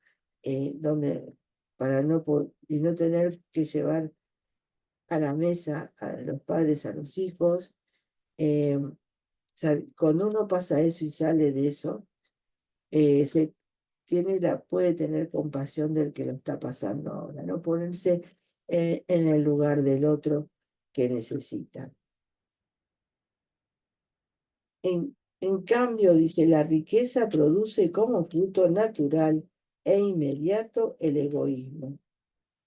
Donde para y no tener que llevar a la mesa a los padres, a los hijos. eh, Cuando uno pasa eso y sale de eso, se puede tener compasión del que lo está pasando ahora, no ponerse en el lugar del otro que necesita. En cambio, dice, la riqueza produce como fruto natural e inmediato el egoísmo.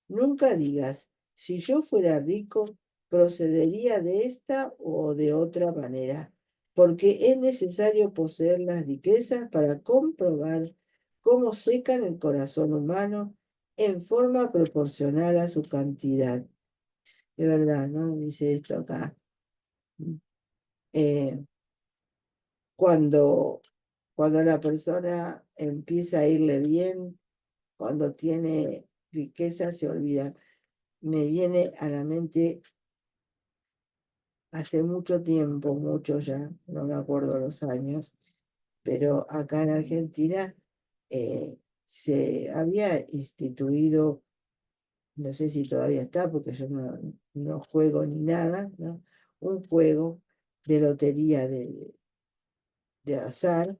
Nunca digas, si yo fuera rico, procedería de esta o de otra manera, porque es necesario poseer las riquezas para comprobar cómo secan el corazón humano en forma proporcional a su cantidad. De verdad, ¿no? Dice esto acá. Eh, cuando, cuando la persona empieza a irle bien, cuando tiene riqueza, se olvida. Me viene a la mente hace mucho tiempo, mucho ya, no me acuerdo los años, pero acá en Argentina se había instituido, no sé si todavía está, porque yo no juego ni nada, ¿no? Un juego de lotería de azar,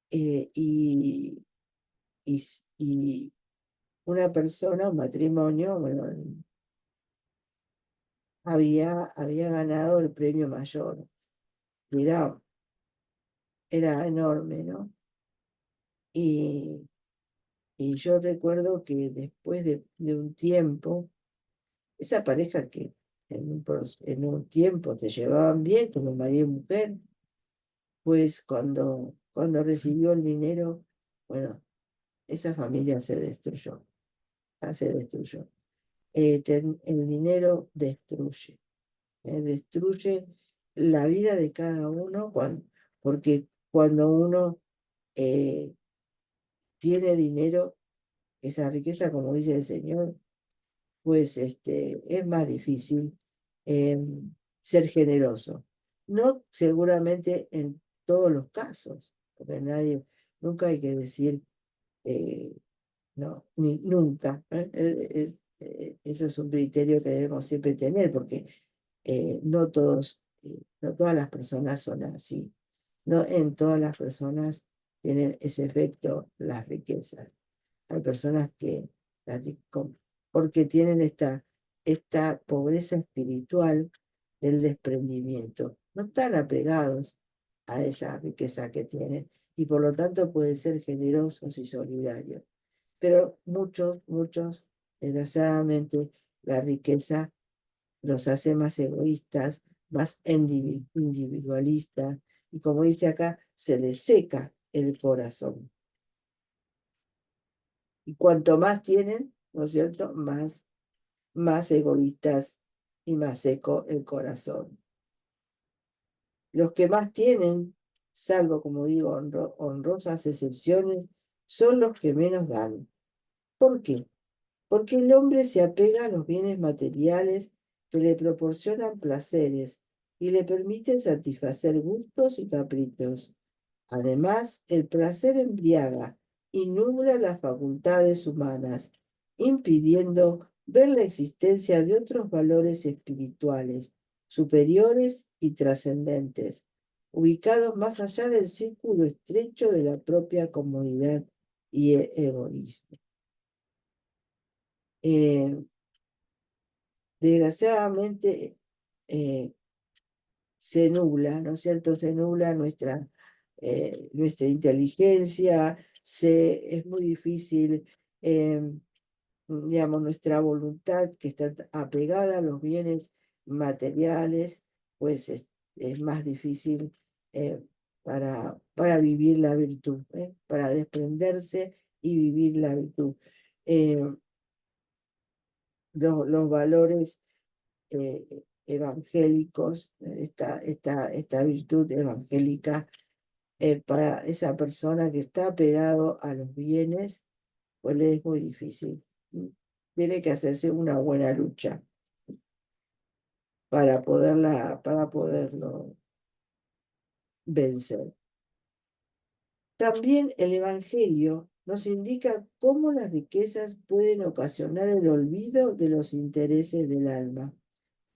y, y una persona, un matrimonio, bueno, había ganado el premio mayor. Mirá, era enorme, ¿no? Y, y yo recuerdo que después de un tiempo, esa pareja que en un tiempo te llevaban bien como marido y mujer, pues cuando recibió el dinero, bueno, esa familia se destruyó, se destruyó. El dinero destruye la vida de cada uno, porque cuando uno eh, tiene dinero, esa riqueza, como dice el Señor, pues es más difícil ser generoso. No seguramente en todos los casos, porque nunca hay que decir, eh, no, ni nunca. Eso es un criterio que debemos siempre tener, porque no todas las personas son así. No en todas las personas tienen ese efecto las riquezas. Hay personas que, porque tienen esta pobreza espiritual del desprendimiento, no están apegados a esa riqueza que tienen y por lo tanto pueden ser generosos y solidarios. Pero muchos, desgraciadamente, la riqueza los hace más egoístas, más individualistas, y como dice acá, se les seca el corazón. Y cuanto más tienen, ¿no es cierto?, más egoístas y más seco el corazón. Los que más tienen, salvo, como digo, honrosas excepciones, son los que menos dan. ¿Por qué? Porque el hombre se apega a los bienes materiales que le proporcionan placeres y le permiten satisfacer gustos y caprichos. Además, el placer embriaga y nubla las facultades humanas, impidiendo ver la existencia de otros valores espirituales, superiores y trascendentes, ubicados más allá del círculo estrecho de la propia comodidad y egoísmo. Desgraciadamente se nubla, ¿no es cierto? Se nubla nuestra inteligencia, es muy difícil, digamos, nuestra voluntad que está apegada a los bienes materiales, pues es más difícil para vivir la virtud, para desprenderse y vivir la virtud. Los valores evangélicos, esta virtud evangélica para esa persona que está apegado a los bienes, pues le es muy difícil. Tiene que hacerse una buena lucha para poderlo vencer. También el Evangelio nos indica cómo las riquezas pueden ocasionar el olvido de los intereses del alma.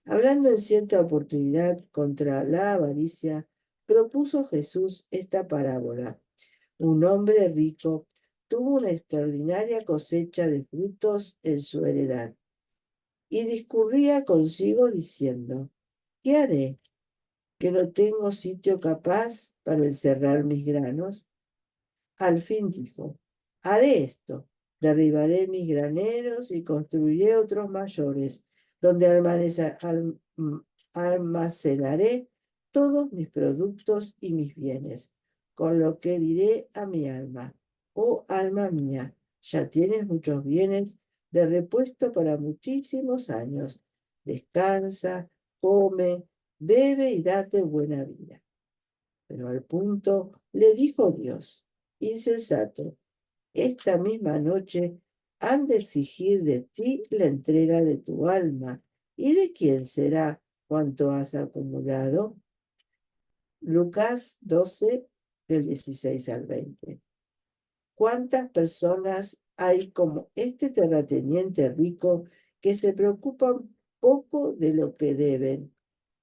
Hablando en cierta oportunidad contra la avaricia, propuso Jesús esta parábola. Un hombre rico tuvo una extraordinaria cosecha de frutos en su heredad y discurría consigo diciendo, ¿qué haré? ¿Que no tengo sitio capaz para encerrar mis granos? Al fin dijo, haré esto, derribaré mis graneros y construiré otros mayores, donde almacenaré todos mis productos y mis bienes, con lo que diré a mi alma, oh alma mía, ya tienes muchos bienes de repuesto para muchísimos años. Descansa, come, bebe y date buena vida. Pero al punto le dijo Dios, insensato, esta misma noche han de exigir de ti la entrega de tu alma. ¿Y de quién será cuanto has acumulado? Lucas 12, del 16 al 20. ¿Cuántas personas hay como este terrateniente rico que se preocupan poco de lo que deben,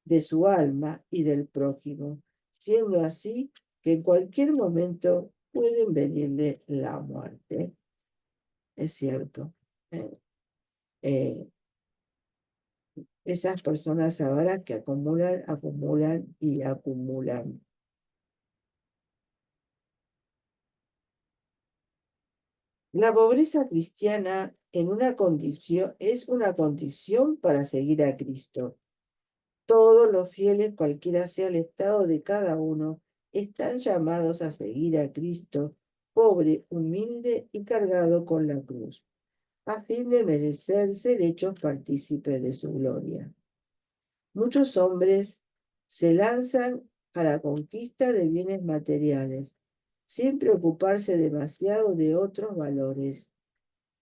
de su alma y del prójimo, siendo así que en cualquier momento pueden venirle la muerte? Es cierto. Esas personas ahora que acumulan, acumulan y acumulan. La pobreza cristiana es una condición para seguir a Cristo. Todos los fieles, cualquiera sea el estado de cada uno, están llamados a seguir a Cristo, pobre, humilde y cargado con la cruz, a fin de merecer ser hechos partícipes de su gloria. Muchos hombres se lanzan a la conquista de bienes materiales, sin preocuparse demasiado de otros valores.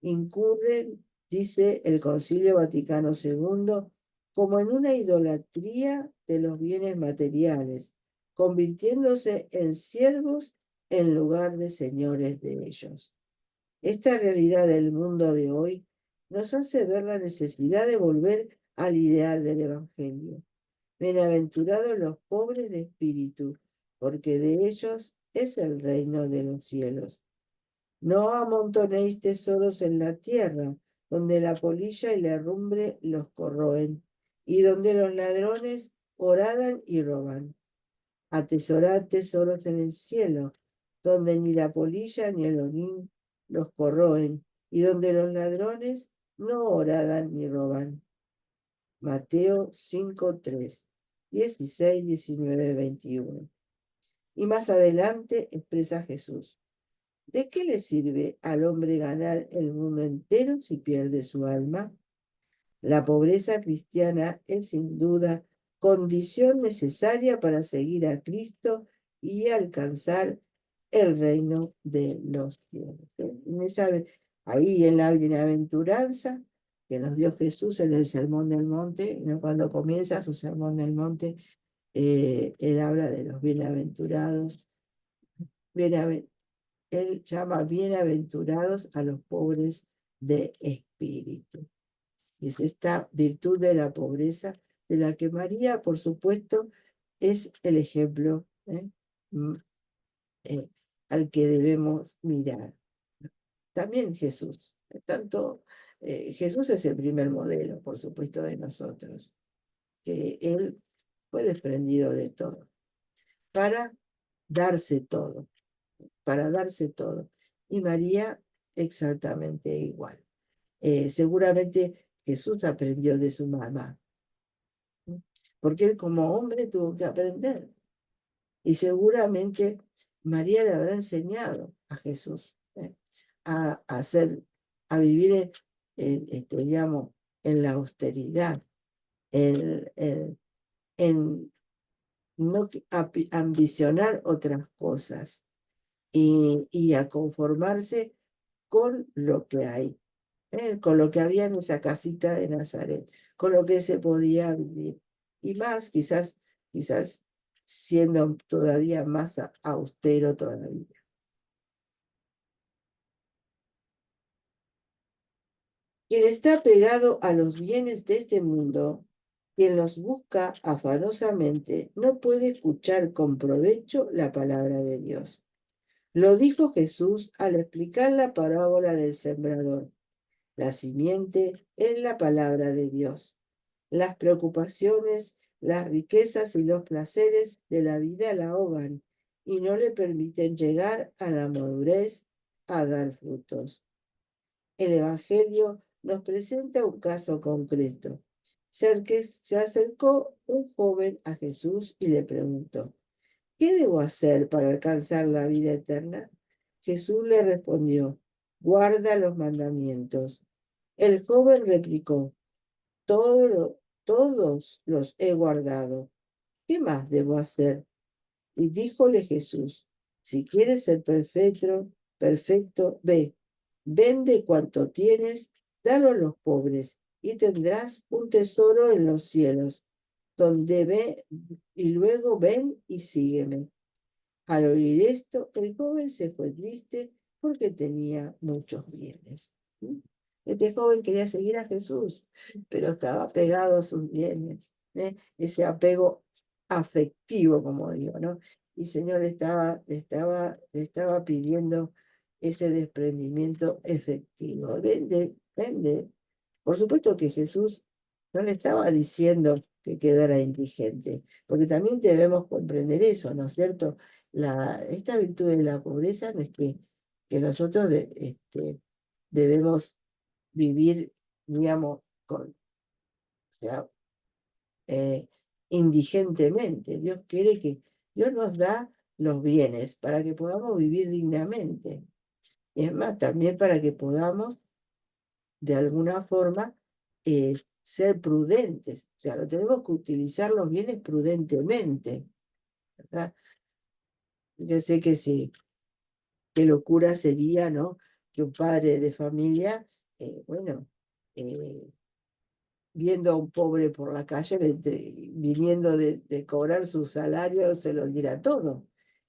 Incurren, dice el Concilio Vaticano II, como en una idolatría de los bienes materiales, convirtiéndose en siervos en lugar de señores de ellos. Esta realidad del mundo de hoy nos hace ver la necesidad de volver al ideal del Evangelio. Bienaventurados los pobres de espíritu, porque de ellos es el reino de los cielos. No amontonéis tesoros en la tierra, donde la polilla y la herrumbre los corroen, y donde los ladrones horadan y roban. Atesorad tesoros en el cielo, donde ni la polilla ni el orín los corroen, y donde los ladrones no horadan ni roban. Mateo 5:3, 16, 19, 21. Y más adelante expresa Jesús. ¿De qué le sirve al hombre ganar el mundo entero si pierde su alma? La pobreza cristiana es sin duda condición necesaria para seguir a Cristo y alcanzar el reino de los cielos. Ahí en la bienaventuranza que nos dio Jesús en el Sermón del Monte, cuando comienza su Sermón del Monte, él habla de los bienaventurados. Él llama bienaventurados a los pobres de espíritu. Y es esta virtud de la pobreza, de la que María, por supuesto, es el ejemplo al que debemos mirar. También Jesús, Jesús es el primer modelo, por supuesto, de nosotros, que Él fue desprendido de todo, para darse todo, para darse todo. Y María exactamente igual. Seguramente Jesús aprendió de su mamá, porque él como hombre tuvo que aprender. Y seguramente María le habrá enseñado a Jesús a hacer, a vivir, digamos, en la austeridad, en no ambicionar otras cosas y a conformarse con lo que hay, con lo que había en esa casita de Nazaret, con lo que se podía vivir. Y más, quizás siendo todavía más austero todavía. Quien está pegado a los bienes de este mundo, quien los busca afanosamente, no puede escuchar con provecho la palabra de Dios. Lo dijo Jesús al explicar la parábola del sembrador. La simiente es la palabra de Dios. Las preocupaciones, las riquezas y los placeres de la vida la ahogan y no le permiten llegar a la madurez a dar frutos. El Evangelio nos presenta un caso concreto. Se acercó un joven a Jesús y le preguntó, ¿qué debo hacer para alcanzar la vida eterna? Jesús le respondió, guarda los mandamientos. El joven replicó, todos los he guardado. ¿Qué más debo hacer? Y díjole Jesús, si quieres ser perfecto, ve, vende cuanto tienes, dalo a los pobres, y tendrás un tesoro en los cielos, donde ve, y luego ven y sígueme. Al oír esto, el joven se fue triste porque tenía muchos bienes. Este joven quería seguir a Jesús, pero estaba pegado a sus bienes, ese apego afectivo, como digo, ¿no? Y el Señor le estaba pidiendo ese desprendimiento efectivo. Vende, vende. Por supuesto que Jesús no le estaba diciendo que quedara indigente, porque también debemos comprender eso, ¿no es cierto? Esta virtud de la pobreza no es que nosotros debemos vivir, digamos, o sea, indigentemente. Dios nos da los bienes para que podamos vivir dignamente. Y es más, también para que podamos, de alguna forma, ser prudentes. O sea, lo tenemos que utilizar los bienes prudentemente, ¿verdad? Yo sé que sí, qué locura sería, ¿no? Que un padre de familia, bueno, viendo a un pobre por la calle, viniendo de cobrar su salario, se lo diera todo.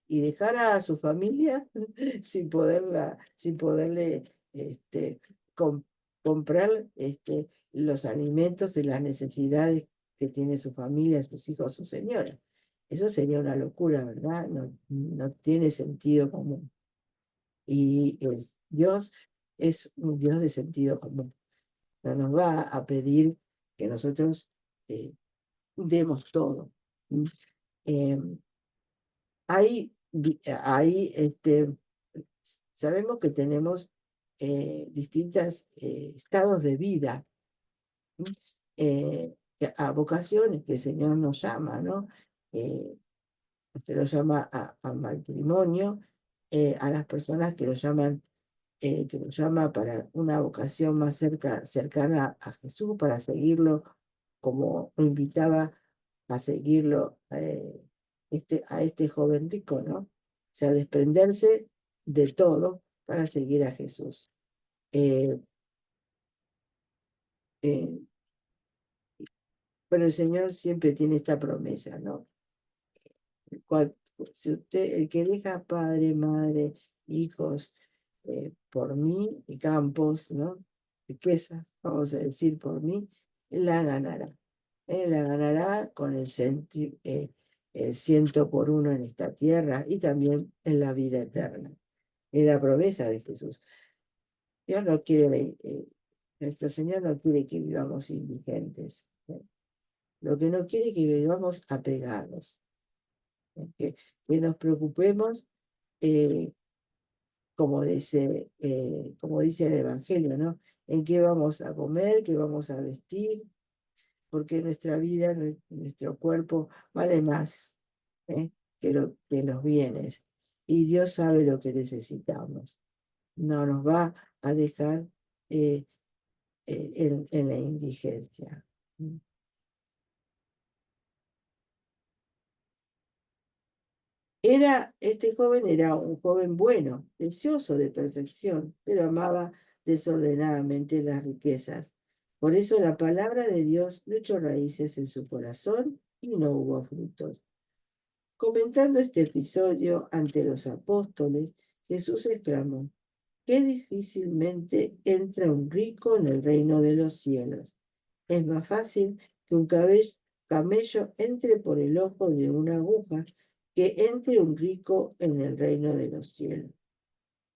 Y dejar a su familia sin poderle com- comprar los alimentos y las necesidades que tiene su familia, sus hijos, su señora. Eso sería una locura, ¿verdad? No, no tiene sentido común. Y Dios es un Dios de sentido común. No nos va a pedir que nosotros eh, demos todo. ¿Mm? Eh, sabemos que tenemos distintos estados de vida, ¿Mm? A vocaciones que el Señor nos llama, ¿no? Que lo llama a matrimonio, a las personas que lo llama para una vocación más cercana a Jesús, para seguirlo como lo invitaba a seguirlo a este joven rico, ¿no? O sea, desprenderse de todo para seguir a Jesús. Eh, eh, pero el Señor siempre tiene esta promesa, ¿no? Si el que deja padre, madre, hijos, por mí y campos, ¿no? Riquezas, vamos a decir por mí, la ganará. La ganará con el 100 por 1 en esta tierra y también en la vida eterna. Es la promesa de Jesús. Dios no quiere, nuestro Señor no quiere que vivamos indigentes. Lo que no quiere es que vivamos apegados. Que nos preocupemos, eh, como dice el Evangelio, ¿no? En qué vamos a comer, qué vamos a vestir, porque nuestra vida, nuestro cuerpo vale más, ¿eh? que los bienes. Y Dios sabe lo que necesitamos. No nos va a dejar eh, en la indigencia. Este joven era un joven bueno, deseoso de perfección, pero amaba desordenadamente las riquezas. Por eso la palabra de Dios no echó raíces en su corazón y no hubo frutos. Comentando este episodio ante los apóstoles, Jesús exclamó: qué difícilmente entra un rico en el reino de los cielos. Es más fácil que un camello entre por el ojo de una aguja que entre un rico en el reino de los cielos.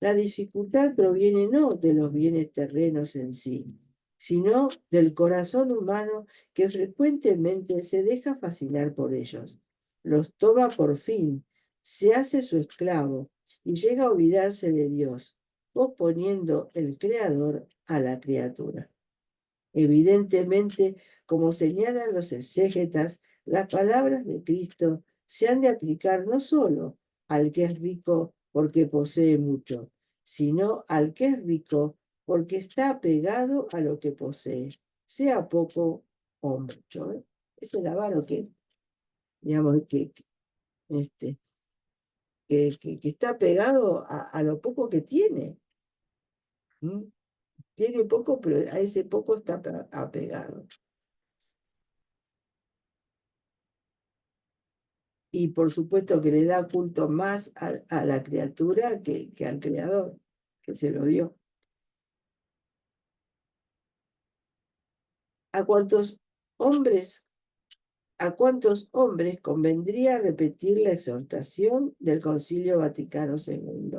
La dificultad proviene no de los bienes terrenos en sí, sino del corazón humano que frecuentemente se deja fascinar por ellos. Los toma por fin, se hace su esclavo y llega a olvidarse de Dios, posponiendo el Creador a la criatura. Evidentemente, como señalan los exégetas, las palabras de Cristo se han de aplicar no solo al que es rico porque posee mucho, sino al que es rico porque está apegado a lo que posee, sea poco o mucho. Es el avaro que, digamos, este, que está apegado a lo poco que tiene. ¿Mm? Tiene poco, pero a ese poco está apegado. Y por supuesto que le da culto más a la criatura que al creador, que se lo dio. ¿A cuántos hombres, a cuántos hombres convendría repetir la exhortación del Concilio Vaticano II?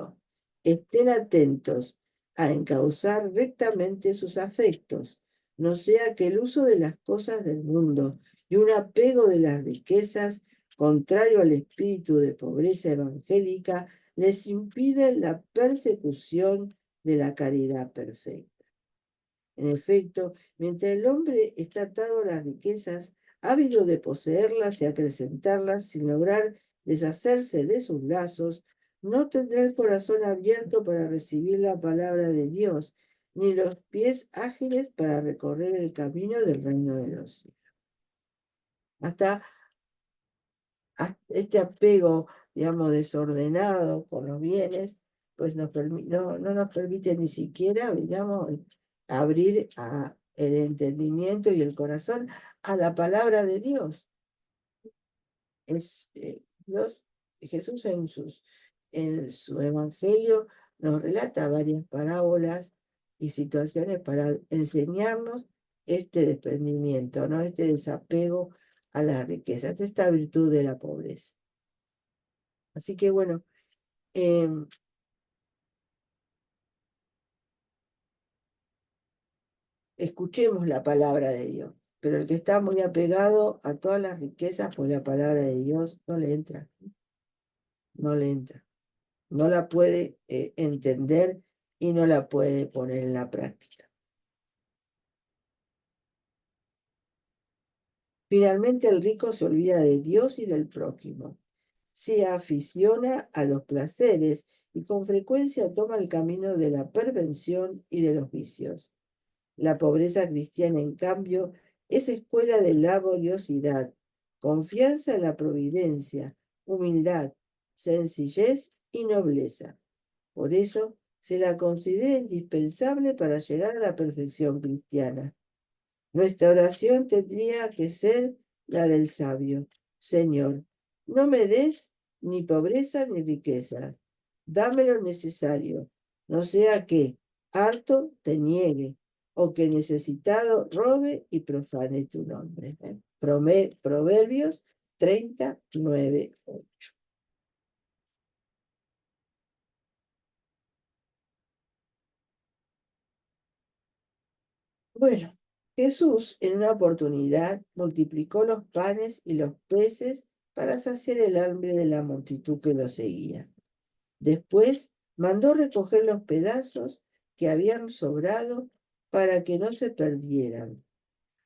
Estén atentos a encauzar rectamente sus afectos, no sea que el uso de las cosas del mundo y un apego de las riquezas, contrario al espíritu de pobreza evangélica, les impiden la persecución de la caridad perfecta. En efecto, mientras el hombre está atado a las riquezas, ávido de poseerlas y acrecentarlas sin lograr deshacerse de sus lazos, no tendrá el corazón abierto para recibir la palabra de Dios, ni los pies ágiles para recorrer el camino del reino de los cielos. Hasta este apego, digamos, desordenado con los bienes, pues no, no nos permite ni siquiera, digamos, abrir el entendimiento y el corazón a la palabra de Dios. Jesús en su evangelio nos relata varias parábolas y situaciones para enseñarnos este desprendimiento, ¿no? Este desapego a las riquezas, esta virtud de la pobreza. Así que bueno, escuchemos la palabra de Dios. Pero el que está muy apegado a todas las riquezas, pues la palabra de Dios no le entra, no le entra. No la puede entender y no la puede poner en la práctica. Finalmente el rico se olvida de Dios y del prójimo. Se aficiona a los placeres y con frecuencia toma el camino de la pervención y de los vicios. La pobreza cristiana, en cambio, es escuela de laboriosidad, confianza en la providencia, humildad, sencillez y nobleza. Por eso se la considera indispensable para llegar a la perfección cristiana. Nuestra oración tendría que ser la del sabio. Señor, no me des ni pobreza ni riqueza. Dame lo necesario, no sea que harto te niegue o que necesitado robe y profane tu nombre. Proverbios 39:8. Bueno, Jesús en una oportunidad multiplicó los panes y los peces para saciar el hambre de la multitud que lo seguía. Después mandó recoger los pedazos que habían sobrado para que no se perdieran.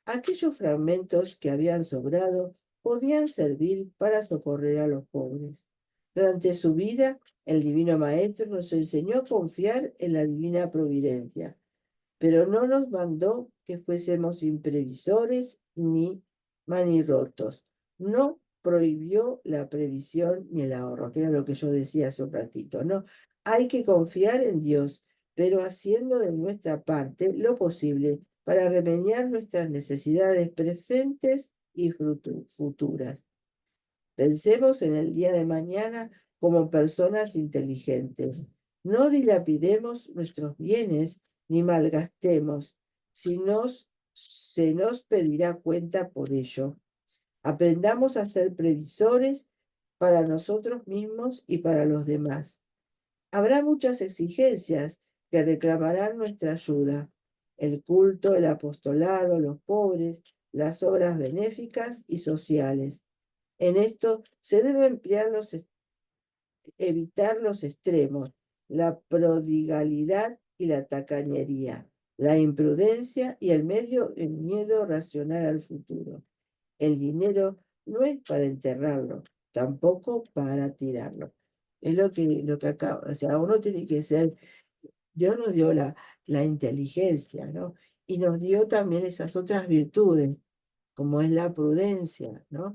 Aquellos fragmentos que habían sobrado podían servir para socorrer a los pobres. Durante su vida, el Divino Maestro nos enseñó a confiar en la divina providencia, pero no nos mandó que fuésemos imprevisores ni manirrotos. No prohibió la previsión ni el ahorro, que era lo que yo decía hace un ratito, ¿no? Hay que confiar en Dios, pero haciendo de nuestra parte lo posible para remediar nuestras necesidades presentes y futuras. Pensemos en el día de mañana como personas inteligentes. No dilapidemos nuestros bienes ni malgastemos, si se nos pedirá cuenta por ello. Aprendamos a ser previsores para nosotros mismos y para los demás. Habrá muchas exigencias que reclamarán nuestra ayuda: el culto, el apostolado, los pobres, las obras benéficas y sociales. En esto se debe evitar los extremos, la prodigalidad y la tacañería, la imprudencia y el miedo racional al futuro. El dinero no es para enterrarlo, tampoco para tirarlo. Es lo que acaba, o sea, uno tiene que ser, Dios nos dio la inteligencia, ¿no? Y nos dio también esas otras virtudes, como es la prudencia, ¿no?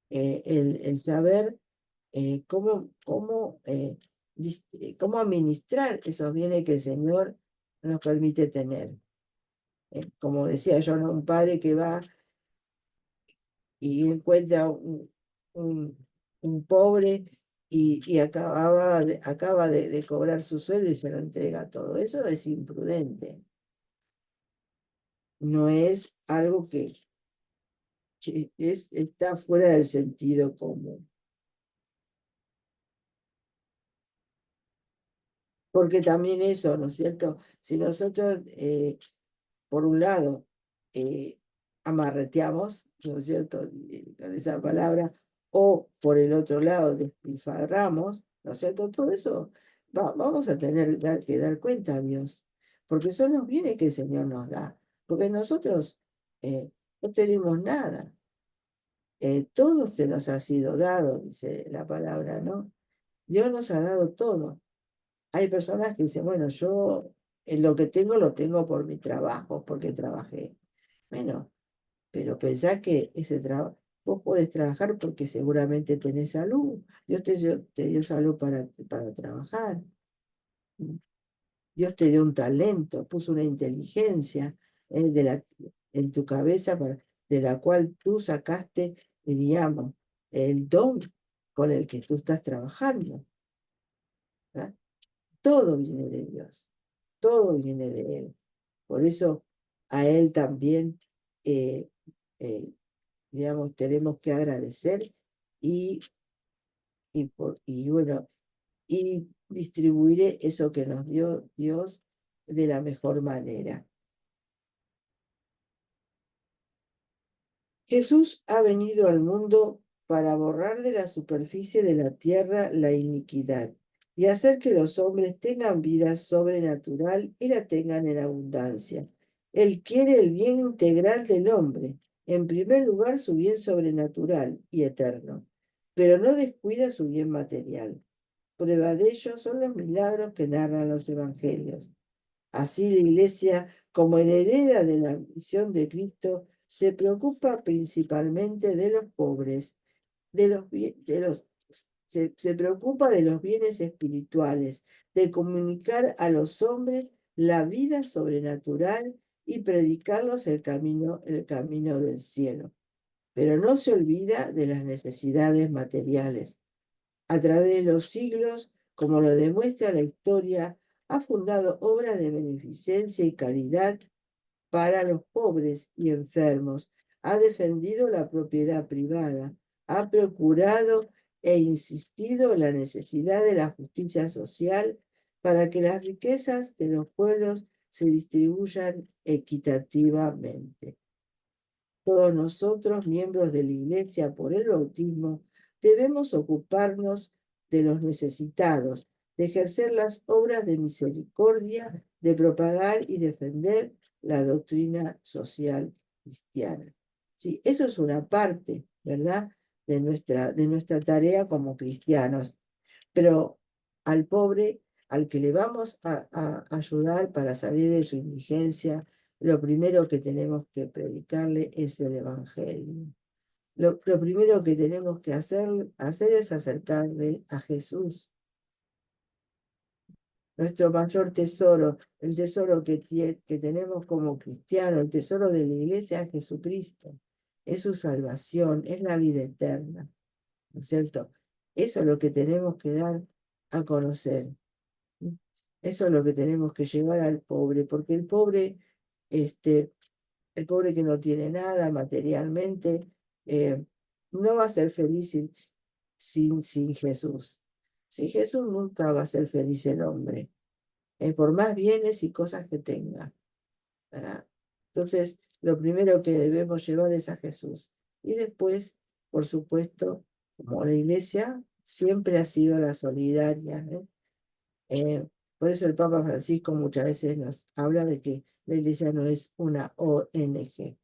El saber cómo administrar esos bienes que el Señor nos permite tener. Como decía yo, ¿no? Un padre que va y encuentra un pobre y acaba de cobrar su sueldo y se lo entrega todo. Eso es imprudente. No es algo que está fuera del sentido común. Porque también eso, ¿no es cierto? Si nosotros, por un lado, eh, amarreteamos, ¿no es cierto?, con esa palabra, o por el otro lado, despilfarramos, ¿no es cierto? Todo eso vamos a tener que dar cuenta a Dios, porque son los bienes que el Señor nos da, porque nosotros no tenemos nada. Todo se nos ha sido dado, dice la palabra, ¿no? Dios nos ha dado todo. Hay personas que dicen, bueno, yo lo que tengo lo tengo por mi trabajo, porque trabajé. Bueno, pero pensá que ese trabajo, vos podés trabajar porque seguramente tenés salud. Dios te dio salud para trabajar. Dios te dio un talento, puso una inteligencia en tu cabeza de la cual tú sacaste, diríamos, el don con el que tú estás trabajando. ¿Verdad? Todo viene de Dios, todo viene de Él. Por eso a Él también, eh, eh, digamos, tenemos que agradecer y, bueno, y distribuir eso que nos dio Dios de la mejor manera. Jesús ha venido al mundo para borrar de la superficie de la tierra la iniquidad y hacer que los hombres tengan vida sobrenatural y la tengan en abundancia. Él quiere el bien integral del hombre, en primer lugar su bien sobrenatural y eterno, pero no descuida su bien material. Prueba de ello son los milagros que narran los evangelios. Así la Iglesia, como heredera de la misión de Cristo, se preocupa principalmente de los pobres, se preocupa de los bienes espirituales, de comunicar a los hombres la vida sobrenatural y predicarlos el camino del cielo. Pero no se olvida de las necesidades materiales. A través de los siglos, como lo demuestra la historia, ha fundado obras de beneficencia y caridad para los pobres y enfermos, ha defendido la propiedad privada, ha procurado e insistido en la necesidad de la justicia social para que las riquezas de los pueblos se distribuyan equitativamente. Todos nosotros, miembros de la Iglesia por el bautismo, debemos ocuparnos de los necesitados, de ejercer las obras de misericordia, de propagar y defender la doctrina social cristiana. Sí, eso es una parte, ¿verdad?, de nuestra tarea como cristianos. Pero al pobre, al que le vamos a ayudar para salir de su indigencia, lo primero que tenemos que predicarle es el Evangelio. Lo primero que tenemos que hacer es acercarle a Jesús, nuestro mayor tesoro, el tesoro que tenemos como cristianos, el tesoro de la iglesia es Jesucristo, es su salvación, es la vida eterna, ¿no es cierto? Eso es lo que tenemos que dar a conocer. Eso es lo que tenemos que llevar al pobre, porque el pobre que no tiene nada materialmente, no va a ser feliz sin Jesús. Sin Jesús nunca va a ser feliz el hombre, por más bienes y cosas que tenga, ¿verdad? Entonces, lo primero que debemos llevar es a Jesús. Y después, por supuesto, como la iglesia siempre ha sido la solidaria, ¿eh? Por eso el Papa Francisco muchas veces nos habla de que la iglesia no es una ONG.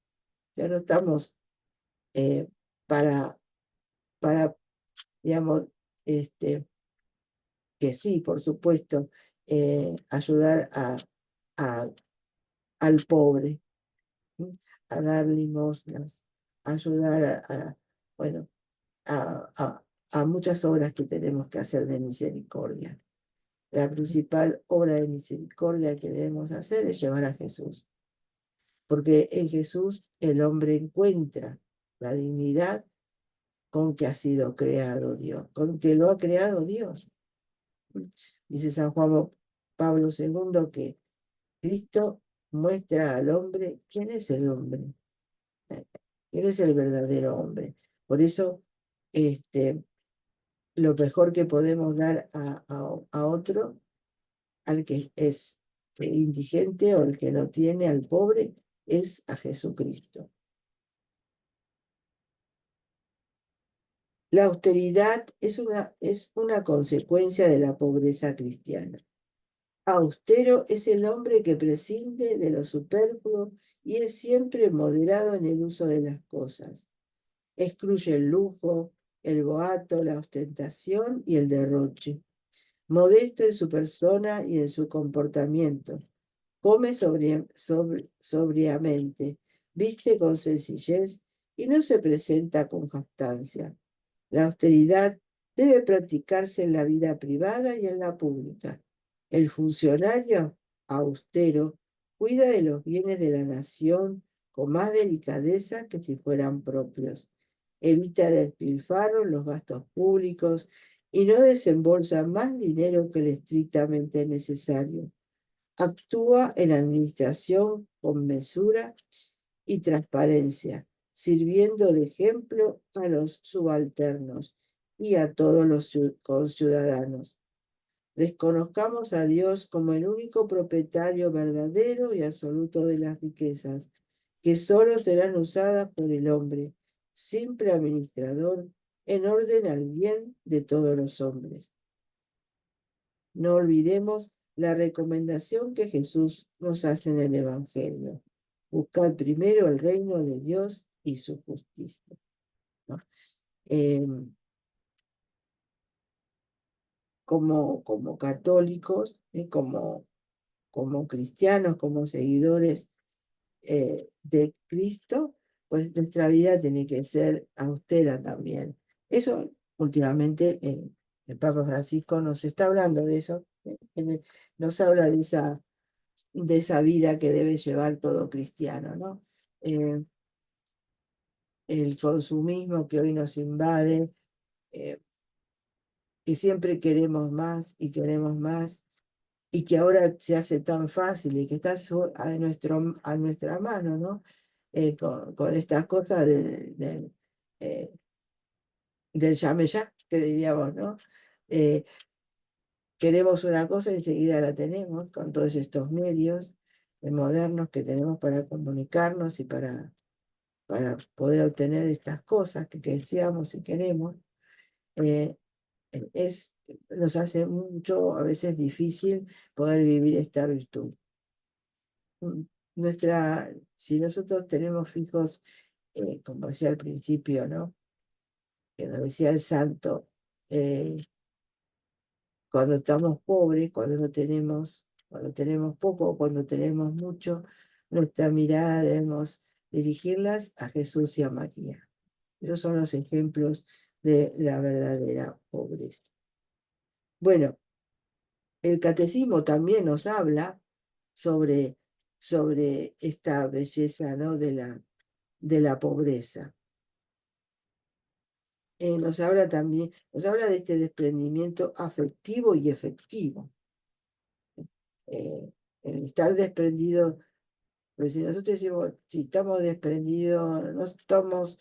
Ya no estamos eh, para, digamos, que sí, por supuesto, ayudar a- al pobre, ¿sí?, a dar limosnas, ayudar bueno, a muchas obras que tenemos que hacer de misericordia. La principal obra de misericordia que debemos hacer es llevar a Jesús, porque en Jesús el hombre encuentra la dignidad con que ha sido creado Dios, con que lo ha creado Dios. Dice San Juan Pablo II que Cristo muestra al hombre quién es el hombre, quién es el verdadero hombre. Por eso, lo mejor que podemos dar a otro, al que es indigente o el que no tiene, al pobre, es a Jesucristo. La austeridad es una consecuencia de la pobreza cristiana. Austero es el hombre que prescinde de lo superfluo y es siempre moderado en el uso de las cosas. Excluye el lujo, el boato, la ostentación y el derroche. Modesto en su persona y en su comportamiento. Come sobriamente, viste con sencillez y no se presenta con jactancia. La austeridad debe practicarse en la vida privada y en la pública. El funcionario austero cuida de los bienes de la nación con más delicadeza que si fueran propios. Evita despilfarros los gastos públicos y no desembolsa más dinero que el estrictamente necesario. Actúa en la administración con mesura y transparencia, sirviendo de ejemplo a los subalternos y a todos los conciudadanos. Reconozcamos a Dios como el único propietario verdadero y absoluto de las riquezas, que solo serán usadas por el hombre, simple administrador, en orden al bien de todos los hombres. No olvidemos la recomendación que Jesús nos hace en el Evangelio. Buscad primero el reino de Dios y su justicia, ¿no? Como católicos, como cristianos, como seguidores de Cristo, pues nuestra vida tiene que ser austera también. Eso últimamente el Papa Francisco nos está hablando de eso, nos habla de esa vida que debe llevar todo cristiano, ¿no? El consumismo que hoy nos invade, que siempre queremos más y queremos más, y que ahora se hace tan fácil y que está a nuestra mano, ¿no? con estas cosas eh, del llame ya, que diríamos, ¿no? Eh, Queremos una cosa y enseguida la tenemos con todos estos medios modernos que tenemos para comunicarnos y para poder obtener estas cosas que deseamos y queremos. eh, es, Nos hace mucho, a veces difícil, poder vivir esta virtud. Mm, si nosotros tenemos hijos, como decía al principio, ¿no? Que nos decía el santo, eh, cuando estamos pobres, cuando tenemos poco, cuando tenemos mucho, nuestra mirada debemos dirigirlas a Jesús y a María. Esos son los ejemplos de la verdadera pobreza. Bueno, el catecismo también nos habla sobre esta belleza, ¿no? de la pobreza. Nos habla de este desprendimiento afectivo y efectivo. El estar desprendido, pues si nosotros decimos, si estamos desprendidos, no estamos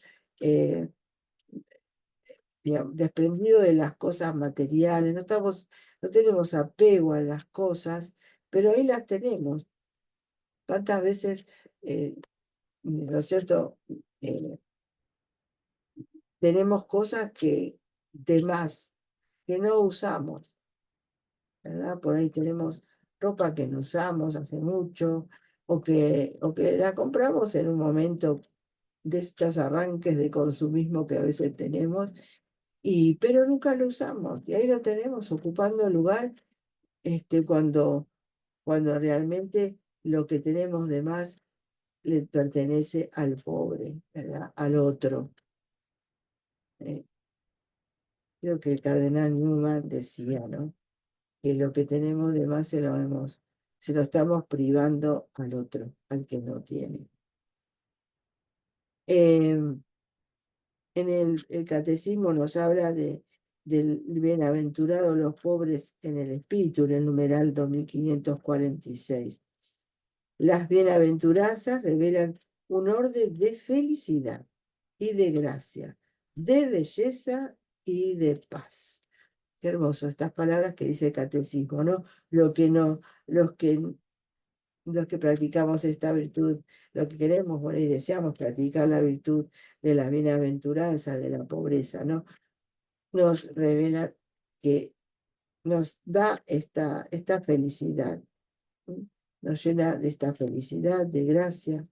desprendidos de las cosas materiales, no tenemos apego a las cosas, pero ahí las tenemos. ¿Cuántas veces, no es cierto? Tenemos cosas de más, que no usamos, ¿verdad? Por ahí tenemos ropa que no usamos hace mucho, o que la compramos en un momento de estos arranques de consumismo que a veces tenemos, pero nunca lo usamos, y ahí lo tenemos ocupando lugar, cuando realmente lo que tenemos de más le pertenece al pobre, ¿verdad? Al otro. Eh, Creo que el cardenal Newman decía, ¿no? Que lo que tenemos de más se lo estamos privando al otro, al que no tiene. En el catecismo nos habla del bienaventurado los pobres en el espíritu, en el numeral 2546. Las bienaventuranzas revelan un orden de felicidad y de gracia, de belleza y de paz. Qué hermoso, estas palabras que dice el catecismo, ¿no? Lo que no, los que practicamos esta virtud, lo que queremos, bueno, y deseamos practicar la virtud de la bienaventuranza, de la pobreza, ¿no? Nos revela que nos da esta felicidad, ¿sí? Nos llena de esta felicidad, de gracia,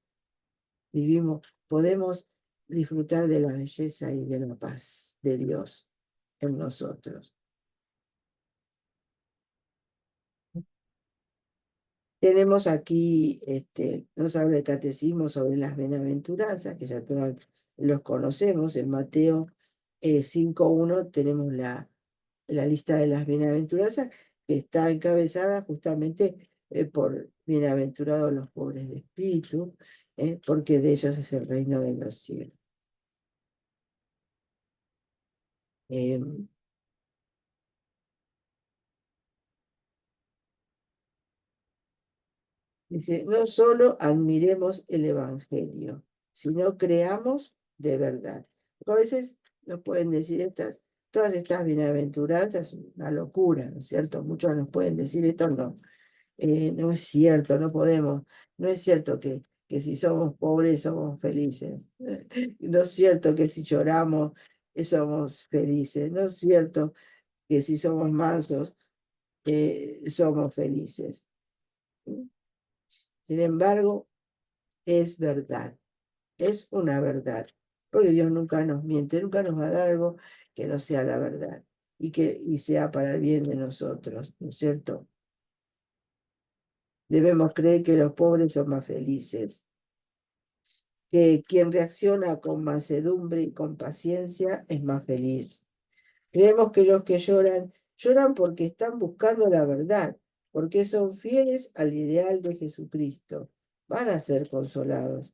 podemos disfrutar de la belleza y de la paz de Dios en nosotros. Tenemos aquí, nos habla el catecismo sobre las bienaventuranzas, que ya todos los conocemos. En Mateo 5.1 tenemos la lista de las bienaventuranzas, que está encabezada justamente por bienaventurados los pobres de espíritu, porque de ellos es el reino de los cielos. Em, Dice, no solo admiremos el Evangelio, sino creamos de verdad. Porque a veces nos pueden decir todas estas bienaventuranzas, una locura, ¿no es cierto? Muchos nos pueden decir esto, no, no es cierto, no podemos, no es cierto que si somos pobres somos felices, no es cierto que si lloramos somos felices, no es cierto que si somos mansos somos felices. Sin embargo, es verdad, es una verdad, porque Dios nunca nos miente, nunca nos va a dar algo que no sea la verdad y sea para el bien de nosotros, ¿no es cierto? Debemos creer que los pobres son más felices, que quien reacciona con mansedumbre y con paciencia es más feliz. Creemos que los que lloran porque están buscando la verdad, porque son fieles al ideal de Jesucristo. Van a ser consolados.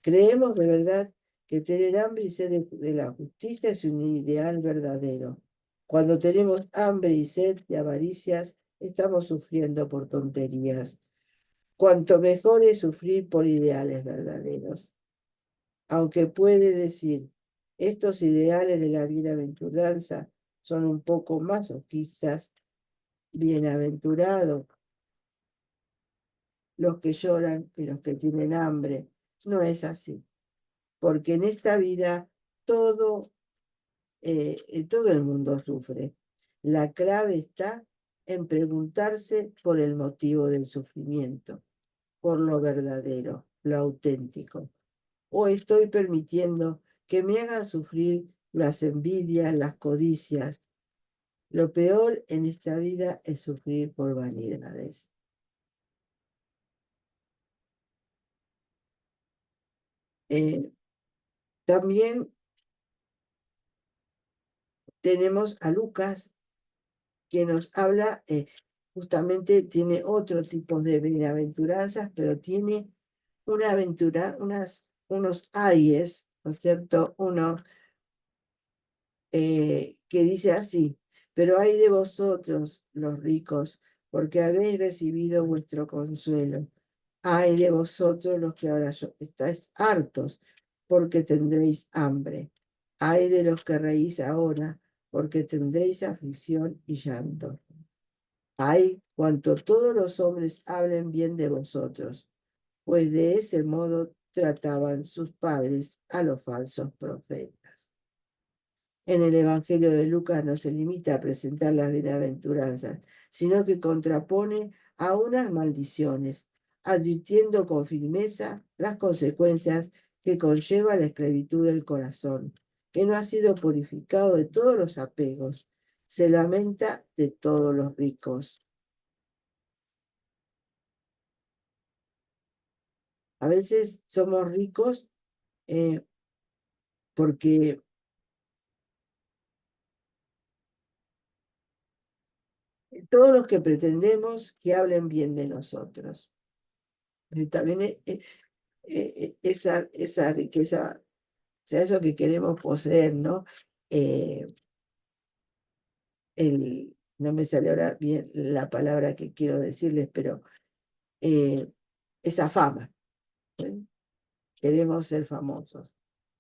Creemos de verdad que tener hambre y sed de la justicia es un ideal verdadero. Cuando tenemos hambre y sed de avaricias, estamos sufriendo por tonterías. Cuanto mejor es sufrir por ideales verdaderos. aunque puede decir, estos ideales de la bienaventuranza son un poco masoquistas, bienaventurados los que lloran y los que tienen hambre. No es así, porque en esta vida todo, todo el mundo sufre. La clave está en preguntarse por el motivo del sufrimiento, por lo verdadero, lo auténtico. ¿O estoy permitiendo que me hagan sufrir las envidias, las codicias? Lo peor en esta vida es sufrir por vanidades. También tenemos a Lucas, que nos habla, justamente tiene otro tipo de bienaventuranzas, pero tiene una aventura, unos ayes, ¿no es cierto? Uno que dice así, pero ay de vosotros, los ricos, porque habéis recibido vuestro consuelo. Ay de vosotros los que ahora estáis hartos, porque tendréis hambre. Ay de los que reís ahora, porque tendréis aflicción y llanto. Ay, cuanto todos los hombres hablen bien de vosotros, pues de ese modo trataban sus padres a los falsos profetas. En el Evangelio de Lucas no se limita a presentar las bienaventuranzas, sino que contrapone a unas maldiciones, advirtiendo con firmeza las consecuencias que conlleva la esclavitud del corazón, que no ha sido purificado de todos los apegos. Se lamenta de todos los ricos. A veces somos ricos porque todos los que pretendemos que hablen bien de nosotros. También esa riqueza, o sea, eso que queremos poseer, ¿no? Eh, no me sale ahora bien la palabra que quiero decirles, pero eh, esa fama. ¿Eh? Queremos ser famosos,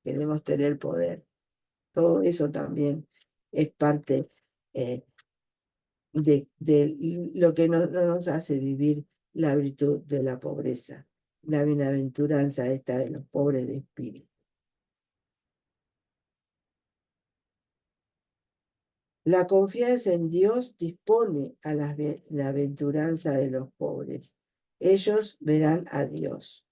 queremos tener poder. Todo eso también es parte de lo que no nos hace vivir la virtud de la pobreza, la bienaventuranza esta de los pobres de espíritu. La confianza en Dios dispone a la bienaventuranza de los pobres. Ellos verán a Dios.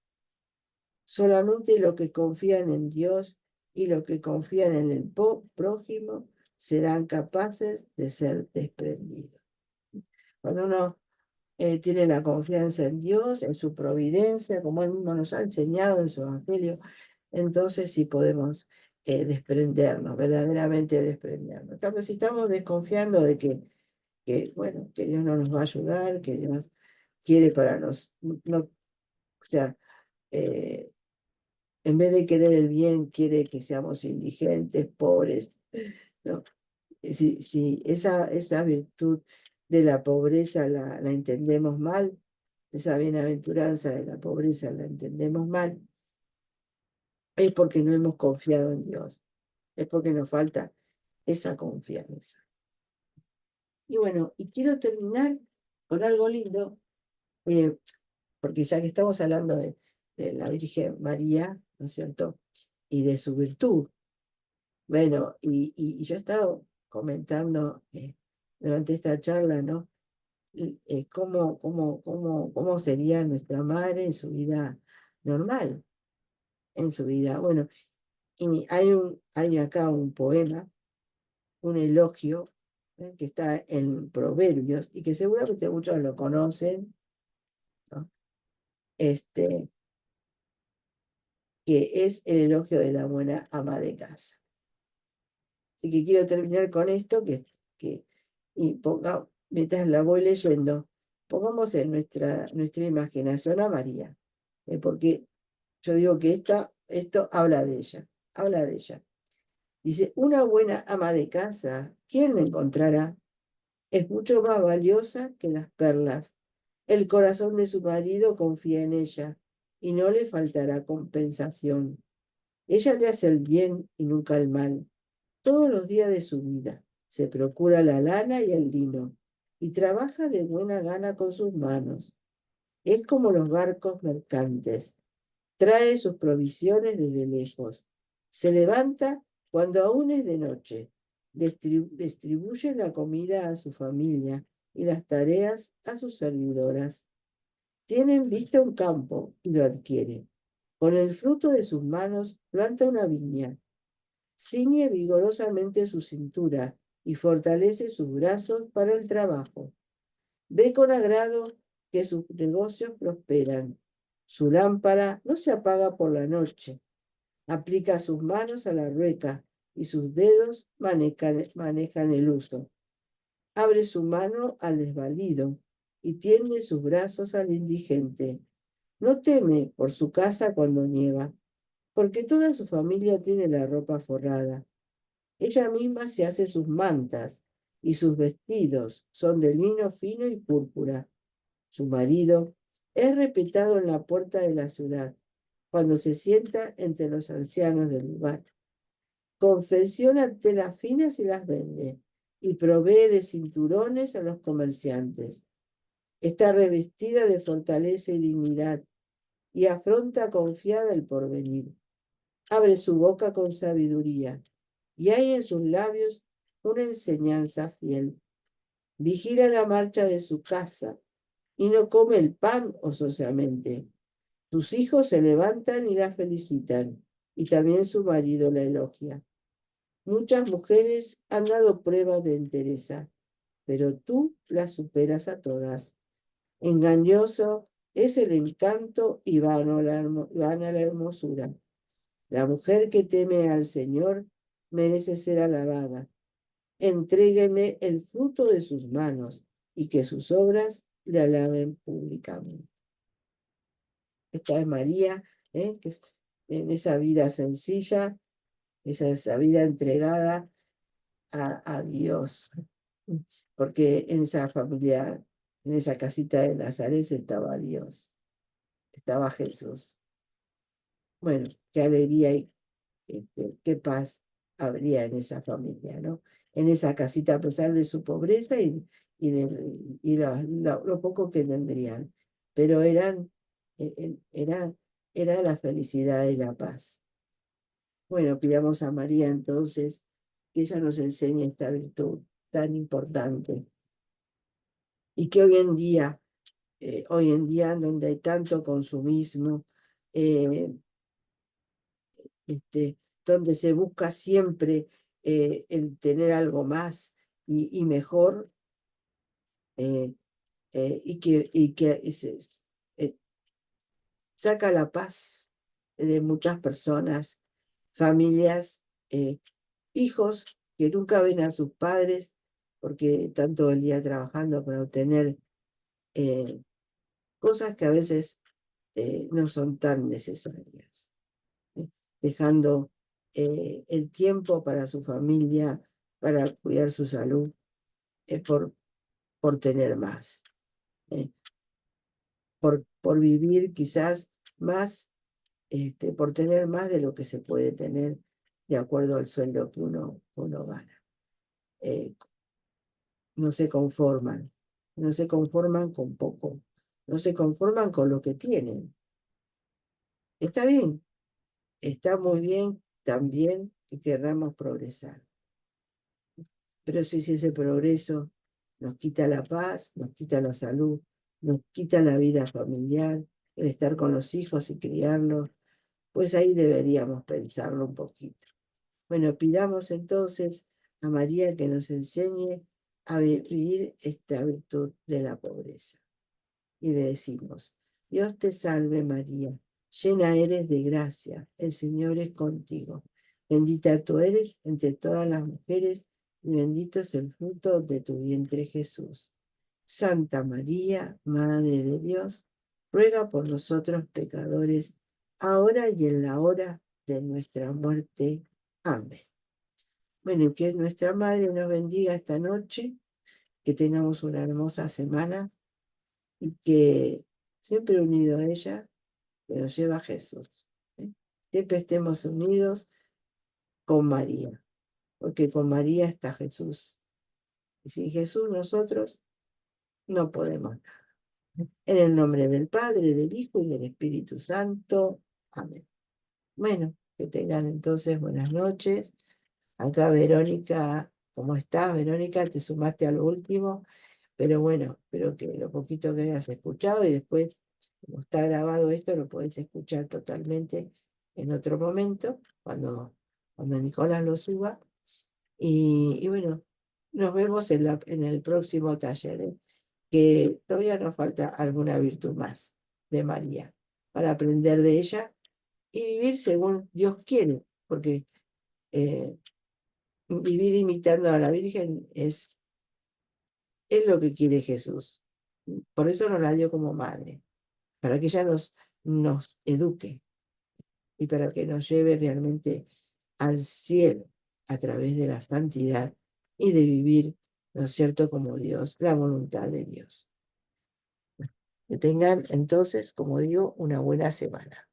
Solamente los que confían en Dios y los que confían en el prójimo serán capaces de ser desprendidos. Cuando uno tiene la confianza en Dios, en su providencia, como Él mismo nos ha enseñado en su Evangelio, entonces sí podemos desprendernos, verdaderamente desprendernos. En cambio, si estamos desconfiando de bueno, que Dios no nos va a ayudar, que Dios quiere para nosotros, no, o sea, en vez de querer el bien, quiere que seamos indigentes, pobres, ¿no? Si esa virtud de la pobreza la entendemos mal, esa bienaventuranza de la pobreza la entendemos mal, es porque no hemos confiado en Dios, es porque nos falta esa confianza. Y bueno, y quiero terminar con algo lindo, eh, porque ya que estamos hablando de la Virgen María, ¿no es cierto? Y de su virtud. Bueno, y yo he estado comentando durante esta charla, ¿no? Cómo sería nuestra madre en su vida normal, en su vida. Bueno, y hay acá un poema, un elogio, que está en Proverbios y que seguramente muchos lo conocen, ¿no? Que es el elogio de la buena ama de casa. Así que quiero terminar con esto, y mientras la voy leyendo, pongamos en nuestra imaginación a María, porque yo digo que esto habla de ella. Dice, una buena ama de casa, ¿quién la encontrará? Es mucho más valiosa que las perlas. El corazón de su marido confía en ella y no le faltará compensación. Ella le hace el bien y nunca el mal, todos los días de su vida. Se procura la lana y el lino, y trabaja de buena gana con sus manos. Es como los barcos mercantes. Trae sus provisiones desde lejos. Se levanta cuando aún es de noche. Distribuye la comida a su familia y las tareas a sus servidoras. Tiene en vista un campo y lo adquiere. Con el fruto de sus manos planta una viña. Ciñe vigorosamente su cintura y fortalece sus brazos para el trabajo. Ve con agrado que sus negocios prosperan. Su lámpara no se apaga por la noche. Aplica sus manos a la rueca y sus dedos manejan el uso. Abre su mano al desvalido y tiende sus brazos al indigente. No teme por su casa cuando nieva, porque toda su familia tiene la ropa forrada. Ella misma se hace sus mantas y sus vestidos son de lino fino y púrpura. Su marido es respetado en la puerta de la ciudad, cuando se sienta entre los ancianos del lugar. Confecciona telas finas y las vende, y provee de cinturones a los comerciantes. Está revestida de fortaleza y dignidad, y afronta confiada el porvenir. Abre su boca con sabiduría, y hay en sus labios una enseñanza fiel. Vigila la marcha de su casa, y no come el pan ociosamente. Sus hijos se levantan y la felicitan, y también su marido la elogia. Muchas mujeres han dado pruebas de entereza, pero tú las superas a todas. Engañoso es el encanto y vana la hermosura. La mujer que teme al Señor merece ser alabada. Entréguenle el fruto de sus manos y que sus obras le alaben públicamente. Esta es María, que es en esa vida sencilla, esa vida entregada a Dios, porque en esa familia, en esa casita de Nazaret estaba Dios, estaba Jesús. Bueno, qué alegría y qué paz habría en esa familia, ¿no? En esa casita, a pesar de su pobreza y lo poco que tendrían, pero era, era la felicidad y la paz. Bueno, pidamos a María entonces que ella nos enseñe esta virtud tan importante y que hoy en día donde hay tanto consumismo, eh, donde se busca siempre el tener algo más y mejor, eh, y que eh, saca la paz de muchas personas, familias, hijos que nunca ven a sus padres porque están todo el día trabajando para obtener cosas que a veces no son tan necesarias, ¿eh? Dejando el tiempo para su familia, para cuidar su salud, por tener más, ¿eh? Por vivir quizás más, por tener más de lo que se puede tener de acuerdo al sueldo que uno gana. Eh, no se conforman, no se conforman con poco, no se conforman con lo que tienen. Está bien, está muy bien también que querramos progresar, pero si ese progreso nos quita la paz, nos quita la salud, nos quita la vida familiar, el estar con los hijos y criarlos, pues ahí deberíamos pensarlo un poquito. Bueno, pidamos entonces a María que nos enseñe a vivir esta virtud de la pobreza. Y le decimos: Dios te salve María, llena eres de gracia, el Señor es contigo. Bendita tú eres entre todas las mujeres, y bendito es el fruto de tu vientre Jesús. Santa María, Madre de Dios, ruega por nosotros pecadores, ahora y en la hora de nuestra muerte. Amén. Bueno, y que nuestra Madre nos bendiga esta noche, que tengamos una hermosa semana y que siempre unido a ella, que nos lleva a Jesús, ¿eh? siempre estemos unidos con María, porque con María está Jesús. Y sin Jesús nosotros no podemos. En el nombre del Padre, del Hijo y del Espíritu Santo. Amén. Bueno, que tengan entonces buenas noches. Acá Verónica, ¿cómo estás, Verónica? Te sumaste a lo último, pero bueno, espero que lo poquito que hayas escuchado y después, como está grabado esto, lo podés escuchar totalmente en otro momento, cuando Nicolás lo suba. Y bueno, nos vemos en el próximo taller, ¿eh? Que todavía nos falta alguna virtud más de María para aprender de ella y vivir según Dios quiere, porque vivir imitando a la Virgen es lo que quiere Jesús. Por eso nos la dio como madre, para que ella nos eduque y para que nos lleve realmente al cielo a través de la santidad y de vivir, ¿no es cierto?, como Dios, la voluntad de Dios. Que tengan entonces, como digo, una buena semana.